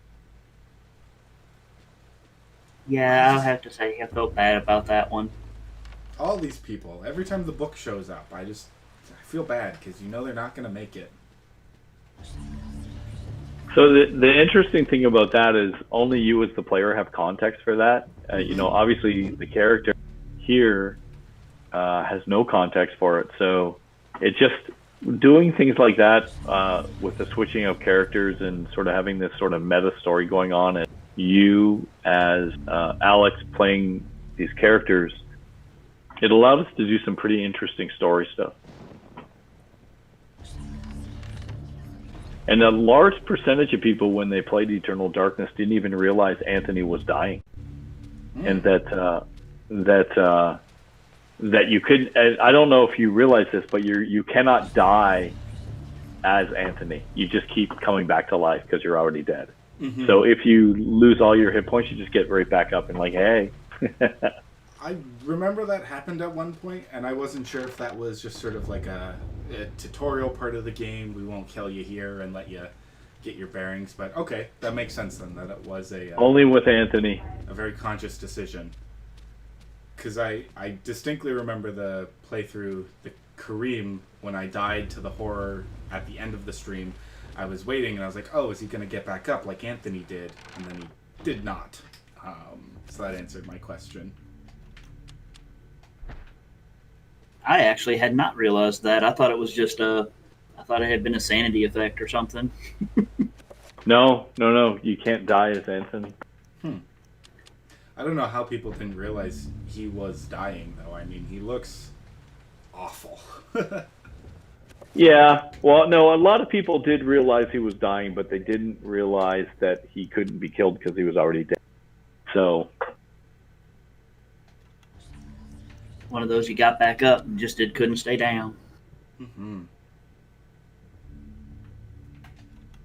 Speaker 6: Yeah, I'll have to say I felt bad about that one.
Speaker 3: All these people, every time the book shows up, I feel bad because you know they're not going to make it.
Speaker 5: So the interesting thing about that is only you as the player have context for that. Obviously the character here has no context for it. So it's just doing things like that with the switching of characters and sort of having this sort of meta story going on, and you as Alex playing these characters, it allowed us to do some pretty interesting story stuff. And a large percentage of people, when they played Eternal Darkness, didn't even realize Anthony was dying, and that you couldn't. I don't know if you realize this, but you cannot die as Anthony. You just keep coming back to life because you're already dead. Mm-hmm. So if you lose all your hit points, you just get right back up and hey.
Speaker 3: I remember that happened at one point, and I wasn't sure if that was just sort of like a tutorial part of the game. We won't kill you here and let you get your bearings. But okay, that makes sense then, that it was
Speaker 5: only with Anthony.
Speaker 3: A very conscious decision. Because I distinctly remember the playthrough, the Kareem, when I died to the horror at the end of the stream. I was waiting, and I was like, oh, is he going to get back up like Anthony did? And then he did not. So that answered my question.
Speaker 6: I actually had not realized that. I thought it was just I thought it had been a sanity effect or something.
Speaker 5: No. You can't die as Anthony.
Speaker 3: I don't know how people didn't realize he was dying, though. I mean, he looks awful.
Speaker 5: Yeah, well, no, a lot of people did realize he was dying, but they didn't realize that he couldn't be killed because he was already dead. So,
Speaker 6: one of those you got back up and just couldn't stay down.
Speaker 3: Mm-hmm.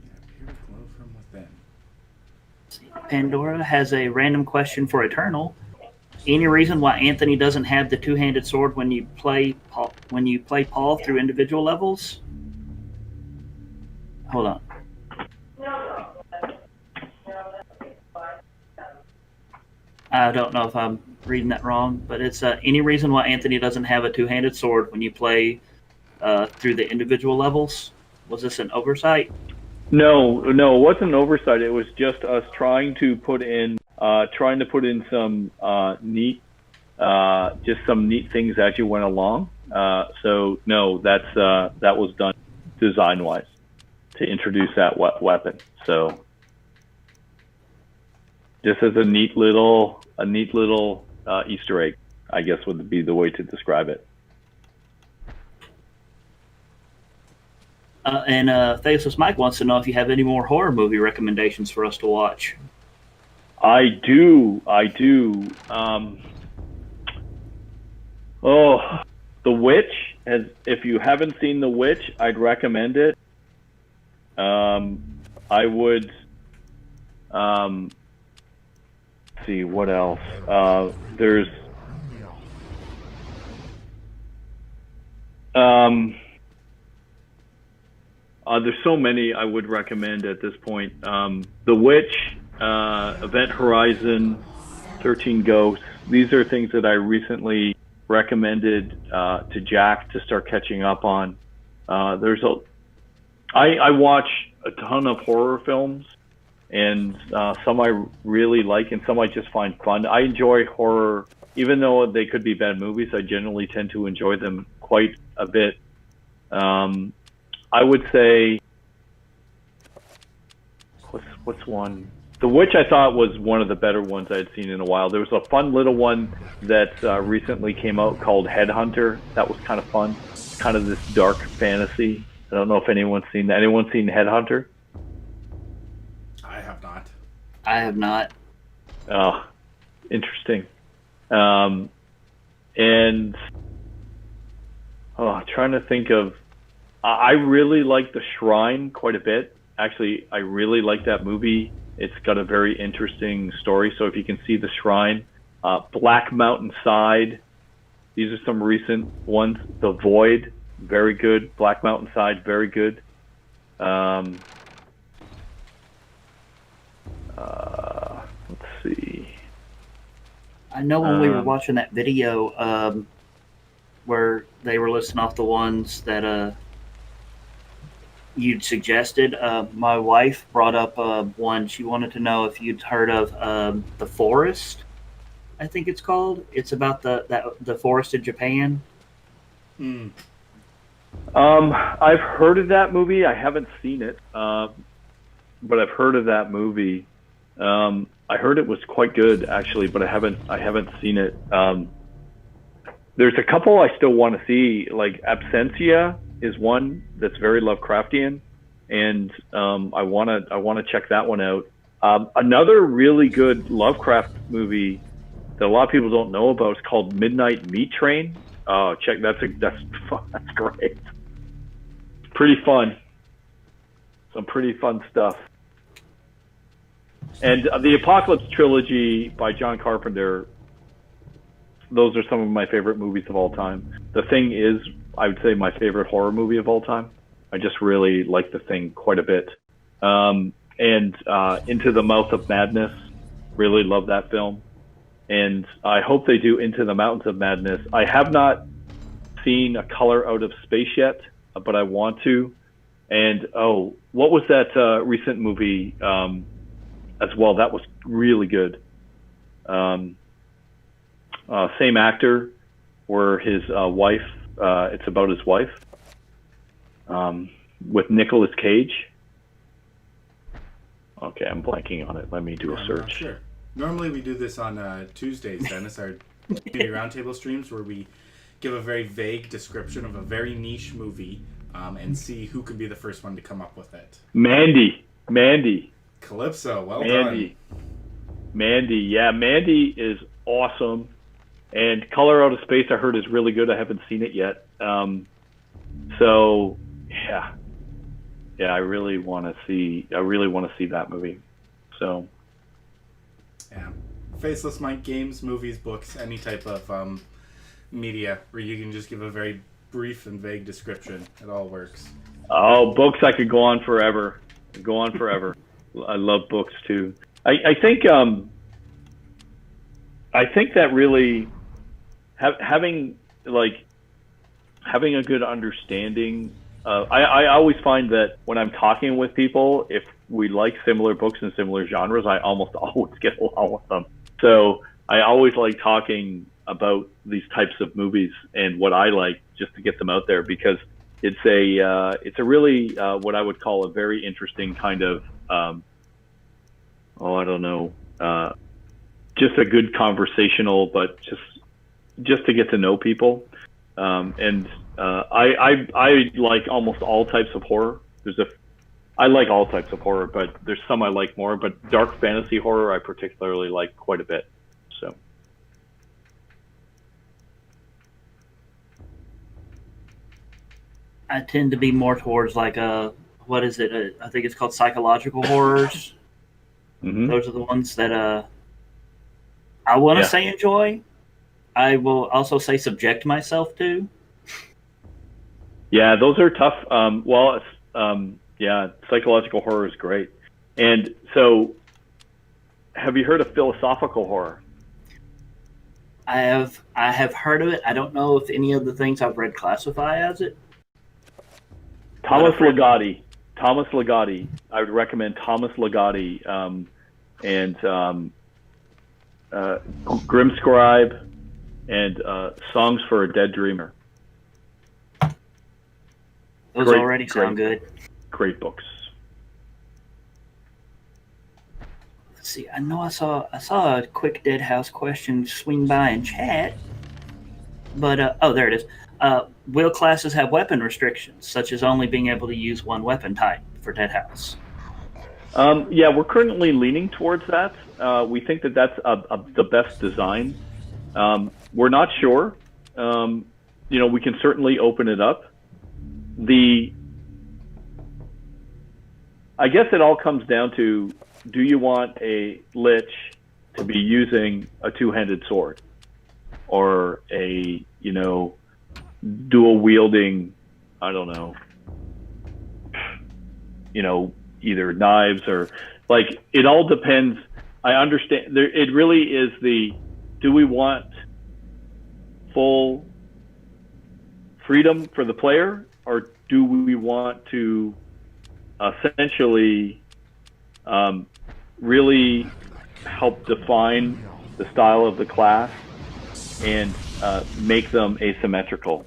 Speaker 3: Yeah, pure glow from within.
Speaker 6: Pandora has a random question for Eternal. Any reason why Anthony doesn't have the two-handed sword when you play when you play Paul through individual levels. Hold on. I don't know if I'm reading that wrong, but it's any reason why Anthony doesn't have a two-handed sword when you play through the individual levels? Was this an oversight?
Speaker 5: No, it wasn't an oversight. It was just us trying to put in some some neat things as you went along. So no, that was done design-wise to introduce that weapon. So just as a neat little Easter egg, I guess would be the way to describe it.
Speaker 6: And Theosis Mike wants to know if you have any more horror movie recommendations for us to watch.
Speaker 5: I do. The Witch. If you haven't seen The Witch, I'd recommend it. I would. See what else. There's. There's so many I would recommend at this point. The Witch, Event Horizon, 13 Ghosts. These are things that I recently recommended to Jack to start catching up on. I watch a ton of horror films, and some I really like and some I just find fun. I enjoy horror, even though they could be bad movies. I generally tend to enjoy them quite a bit. I would say, what's one? The Witch I thought was one of the better ones I had seen in a while. There was a fun little one that recently came out called Headhunter. That was kind of fun. Kind of this dark fantasy. I don't know if anyone's seen that. Anyone seen Headhunter?
Speaker 3: I have not.
Speaker 6: I have not.
Speaker 5: Oh, interesting. And trying to think of. I really like The Shrine quite a bit. Actually, I really like that movie. It's got a very interesting story. So if you can see The Shrine, Black Mountain Side, these are some recent ones. The Void, very good. Black Mountain Side, very good. Let's see.
Speaker 6: I know when we were watching that video where they were listing off the ones that you'd suggested, my wife brought up one. She wanted to know if you'd heard of The Forest, I think it's called. It's about the forest in Japan.
Speaker 5: I've heard of that movie. I haven't seen it, but I've heard of that movie. I heard it was quite good, actually, but I haven't seen it. There's a couple I still want to see, like Absentia is one that's very Lovecraftian, and I want to check that one out. Another really good Lovecraft movie that a lot of people don't know about is called Midnight Meat Train. Check that's great. Pretty fun. Some pretty fun stuff. And the Apocalypse trilogy by John Carpenter. Those are some of my favorite movies of all time. The Thing is, I would say, my favorite horror movie of all time. I just really like The Thing quite a bit. And Into the Mouth of Madness, really love that film. And I hope they do Into the Mountains of Madness. I have not seen A Color Out of Space yet, but I want to. And, what was that recent movie as well? That was really good. Same actor, where his wife, it's about his wife, with Nicolas Cage. Okay, I'm blanking on it. Let me do a search.
Speaker 3: Sure. Normally we do this on Tuesdays, Dennis, our community roundtable streams, where we give a very vague description of a very niche movie and see who can be the first one to come up with it.
Speaker 5: Mandy.
Speaker 3: Calypso, well done.
Speaker 5: Mandy, yeah, Mandy is awesome. And Color Out of Space, I heard, is really good. I haven't seen it yet. So, yeah, I really want to see that movie. So,
Speaker 3: yeah, Faceless Mike, games, movies, books, any type of media where you can just give a very brief and vague description. It all works.
Speaker 5: Oh, books! I could go on forever. Go on forever. I love books too. I think that really having a good understanding. I always find that when I'm talking with people, if we like similar books and similar genres, I almost always get along with them. So I always like talking about these types of movies and what I like, just to get them out there, because it's a really what I would call a very interesting kind of just a good conversational, but just to get to know people. I like almost all types of horror. I like all types of horror, but there's some I like more. But dark fantasy horror I particularly like quite a bit. So.
Speaker 6: I tend to be more towards like what is it? I think it's called psychological horrors.
Speaker 5: Mm-hmm.
Speaker 6: Those are the ones that I want to say enjoy. I will also say subject myself to.
Speaker 5: Yeah, those are tough. Psychological horror is great. And so, have you heard of philosophical horror?
Speaker 6: I have heard of it. I don't know if any of the things I've read classify as it.
Speaker 5: Thomas Ligotti. I would recommend Thomas Ligotti and Grimscribe and Songs for a Dead Dreamer.
Speaker 6: Those already sound good.
Speaker 5: Great books.
Speaker 6: Let's see. I know I saw a quick Deadhouse question swing by in chat, but there it is. Will classes have weapon restrictions, such as only being able to use one weapon type for Deadhouse?
Speaker 5: Yeah, we're currently leaning towards that. We think that that's the best design. We're not sure. We can certainly open it up. I guess it all comes down to, do you want a lich to be using a two-handed sword, or a dual wielding, I don't know, either knives or it all depends. I understand it really is do we want full freedom for the player, or do we want to essentially really help define the style of the class and make them asymmetrical?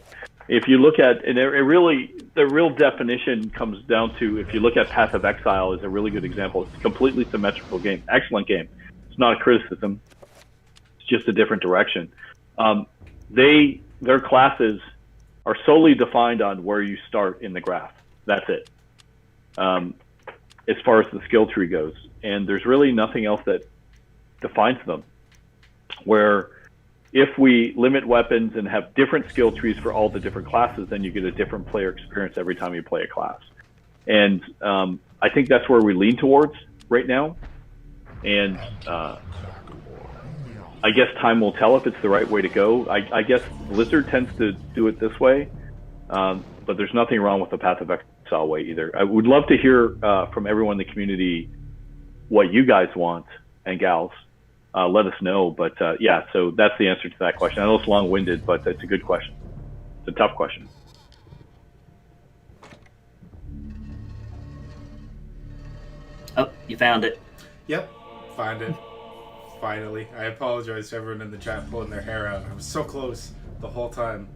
Speaker 5: If you look at, and the real definition comes down to, if you look at Path of Exile is a really good example. It's a completely symmetrical game, excellent game. It's not a criticism. It's just a different direction. Their classes are solely defined on where you start in the graph. That's it. As far as the skill tree goes, and there's really nothing else that defines them. Where if we limit weapons and have different skill trees for all the different classes, then you get a different player experience every time you play a class. And I think that's where we lean towards right now. And I guess time will tell if it's the right way to go. I guess Blizzard tends to do it this way, but there's nothing wrong with the Path of Exile way either. I would love to hear from everyone in the community what you guys want, and gals. Let us know. But so that's the answer to that question. I know it's long-winded, but it's a good question. It's a tough question.
Speaker 6: Oh, you found it.
Speaker 3: Yep, find it. Finally. I apologize to everyone in the chat pulling their hair out. I was so close the whole time.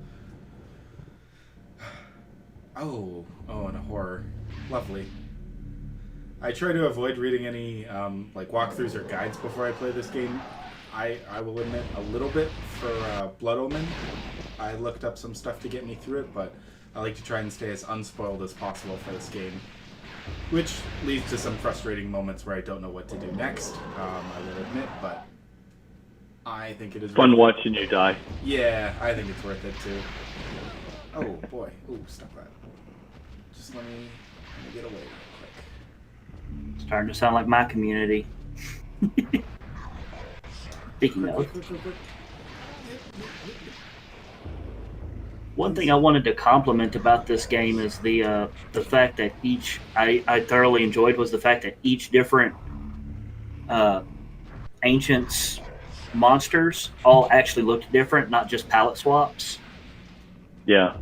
Speaker 3: Oh, and a horror. Lovely. I try to avoid reading any walkthroughs or guides before I play this game. I will admit a little bit for Blood Omen. I looked up some stuff to get me through it, but I like to try and stay as unspoiled as possible for this game, which leads to some frustrating moments where I don't know what to do next, I will admit, but I think it is
Speaker 5: fun watching you die.
Speaker 3: Yeah, I think it's worth it too. Oh boy. Ooh, stop that. Just let me get away real quick.
Speaker 6: Starting to sound like my community. Speaking of, One thing I wanted to compliment about this game is the fact that I thoroughly enjoyed was the fact that each different ancients monsters all actually looked different, not just palette swaps.
Speaker 5: Yeah.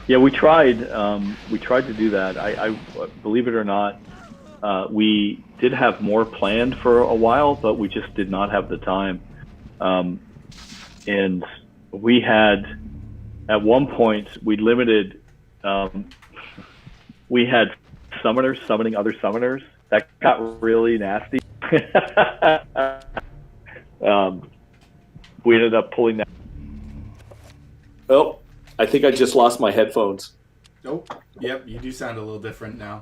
Speaker 5: We tried to do that. I believe it or not, we did have more planned for a while, but we just did not have the time. And we had, at one point, we limited, we had summoners summoning other summoners. That got really nasty. We ended up pulling that.
Speaker 8: Oh, I think I just lost my headphones.
Speaker 3: Oh, yep, you do sound a little different now.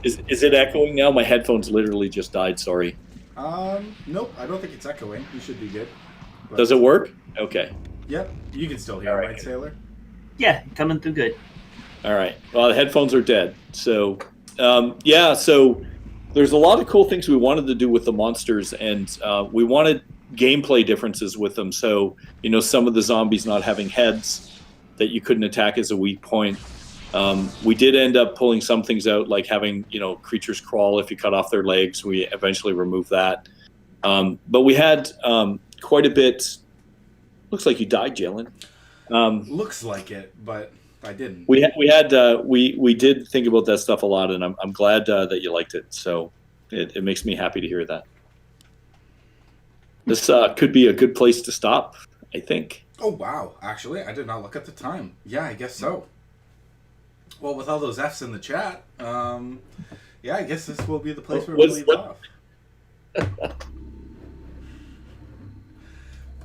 Speaker 8: Is it echoing now? My headphones literally just died, sorry.
Speaker 3: Nope, I don't think it's echoing. You should be good. But,
Speaker 8: Does it work? Okay.
Speaker 3: Yep, you can still hear,
Speaker 8: All right.
Speaker 3: right, Sailor?
Speaker 6: Yeah, coming through good.
Speaker 8: All right. Well, the headphones are dead. So, so there's a lot of cool things we wanted to do with the monsters, and we wanted gameplay differences with them. So, some of the zombies not having heads that you couldn't attack as a weak point. We did end up pulling some things out, like having, creatures crawl if you cut off their legs. We eventually removed that. But we had quite a bit. Looks like you died, Jalen.
Speaker 3: Looks like it, but I didn't.
Speaker 8: We did think about that stuff a lot, and I'm glad that you liked it. So it makes me happy to hear that. This could be a good place to stop, I think.
Speaker 3: Oh, wow. Actually, I did not look at the time. Yeah, I guess so. Well, with all those F's in the chat, I guess this will be the place where we leave off.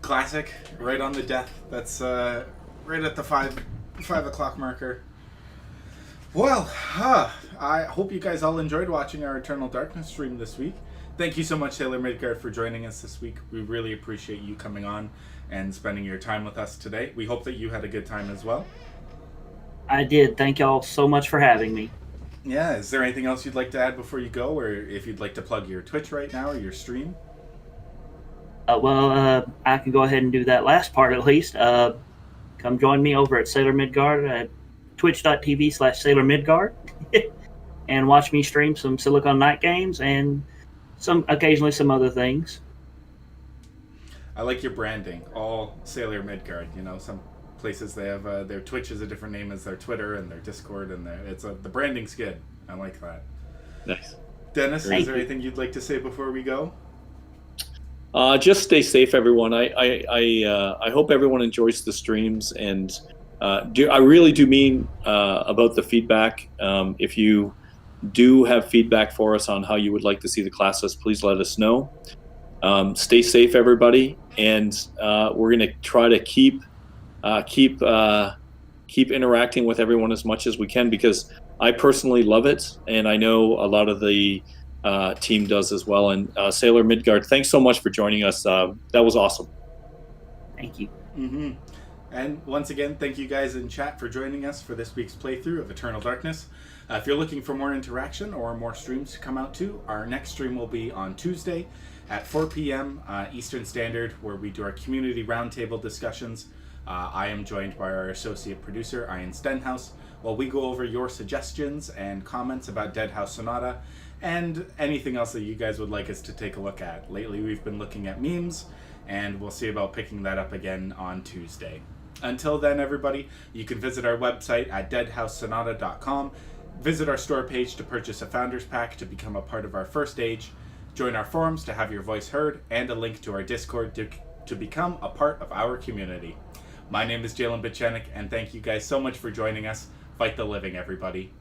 Speaker 3: Classic, right on the death. That's right at the 5 o'clock marker. Well, I hope you guys all enjoyed watching our Eternal Darkness stream this week. Thank you so much, Sailor Midgard, for joining us this week. We really appreciate you coming on and spending your time with us today. We hope that you had a good time as well.
Speaker 6: I did. Thank y'all so much for having me.
Speaker 3: Yeah, is there anything else you'd like to add before you go, or if you'd like to plug your Twitch right now or your stream?
Speaker 6: I can go ahead and do that last part at least. Come join me over at Sailor Midgard at twitch.tv/Sailor Midgard and watch me stream some Silicon Knight games and occasionally some other things.
Speaker 3: I like your branding, all Sailor Midgard. Some places they have their Twitch is a different name as their Twitter and their Discord, and the branding's good. I like that.
Speaker 8: Nice.
Speaker 3: Dennis, is there anything you'd like to say before we go?
Speaker 8: Just stay safe, everyone. I hope everyone enjoys the streams, and I really do mean about the feedback. If you do have feedback for us on how you would like to see the classes, please let us know. Stay safe, everybody, and we're going to try to keep interacting with everyone as much as we can, because I personally love it, and I know a lot of the team does as well. And Sailor Midgard, thanks so much for joining us. That was awesome.
Speaker 6: Thank you.
Speaker 3: Mm-hmm. And once again, thank you guys in chat for joining us for this week's playthrough of Eternal Darkness. If you're looking for more interaction or more streams to come out to, our next stream will be on Tuesday at 4 p.m. Eastern Standard, where we do our community roundtable discussions. I am joined by our associate producer, Ian Stenhouse, while we go over your suggestions and comments about Dead House Sonata and anything else that you guys would like us to take a look at. Lately, we've been looking at memes, and we'll see about picking that up again on Tuesday. Until then, everybody, you can visit our website at deadhousesonata.com, visit our store page to purchase a Founders Pack to become a part of our first age, join our forums to have your voice heard, and a link to our Discord to become a part of our community. My name is Jalen Bichenik, and thank you guys so much for joining us. Fight the living, everybody.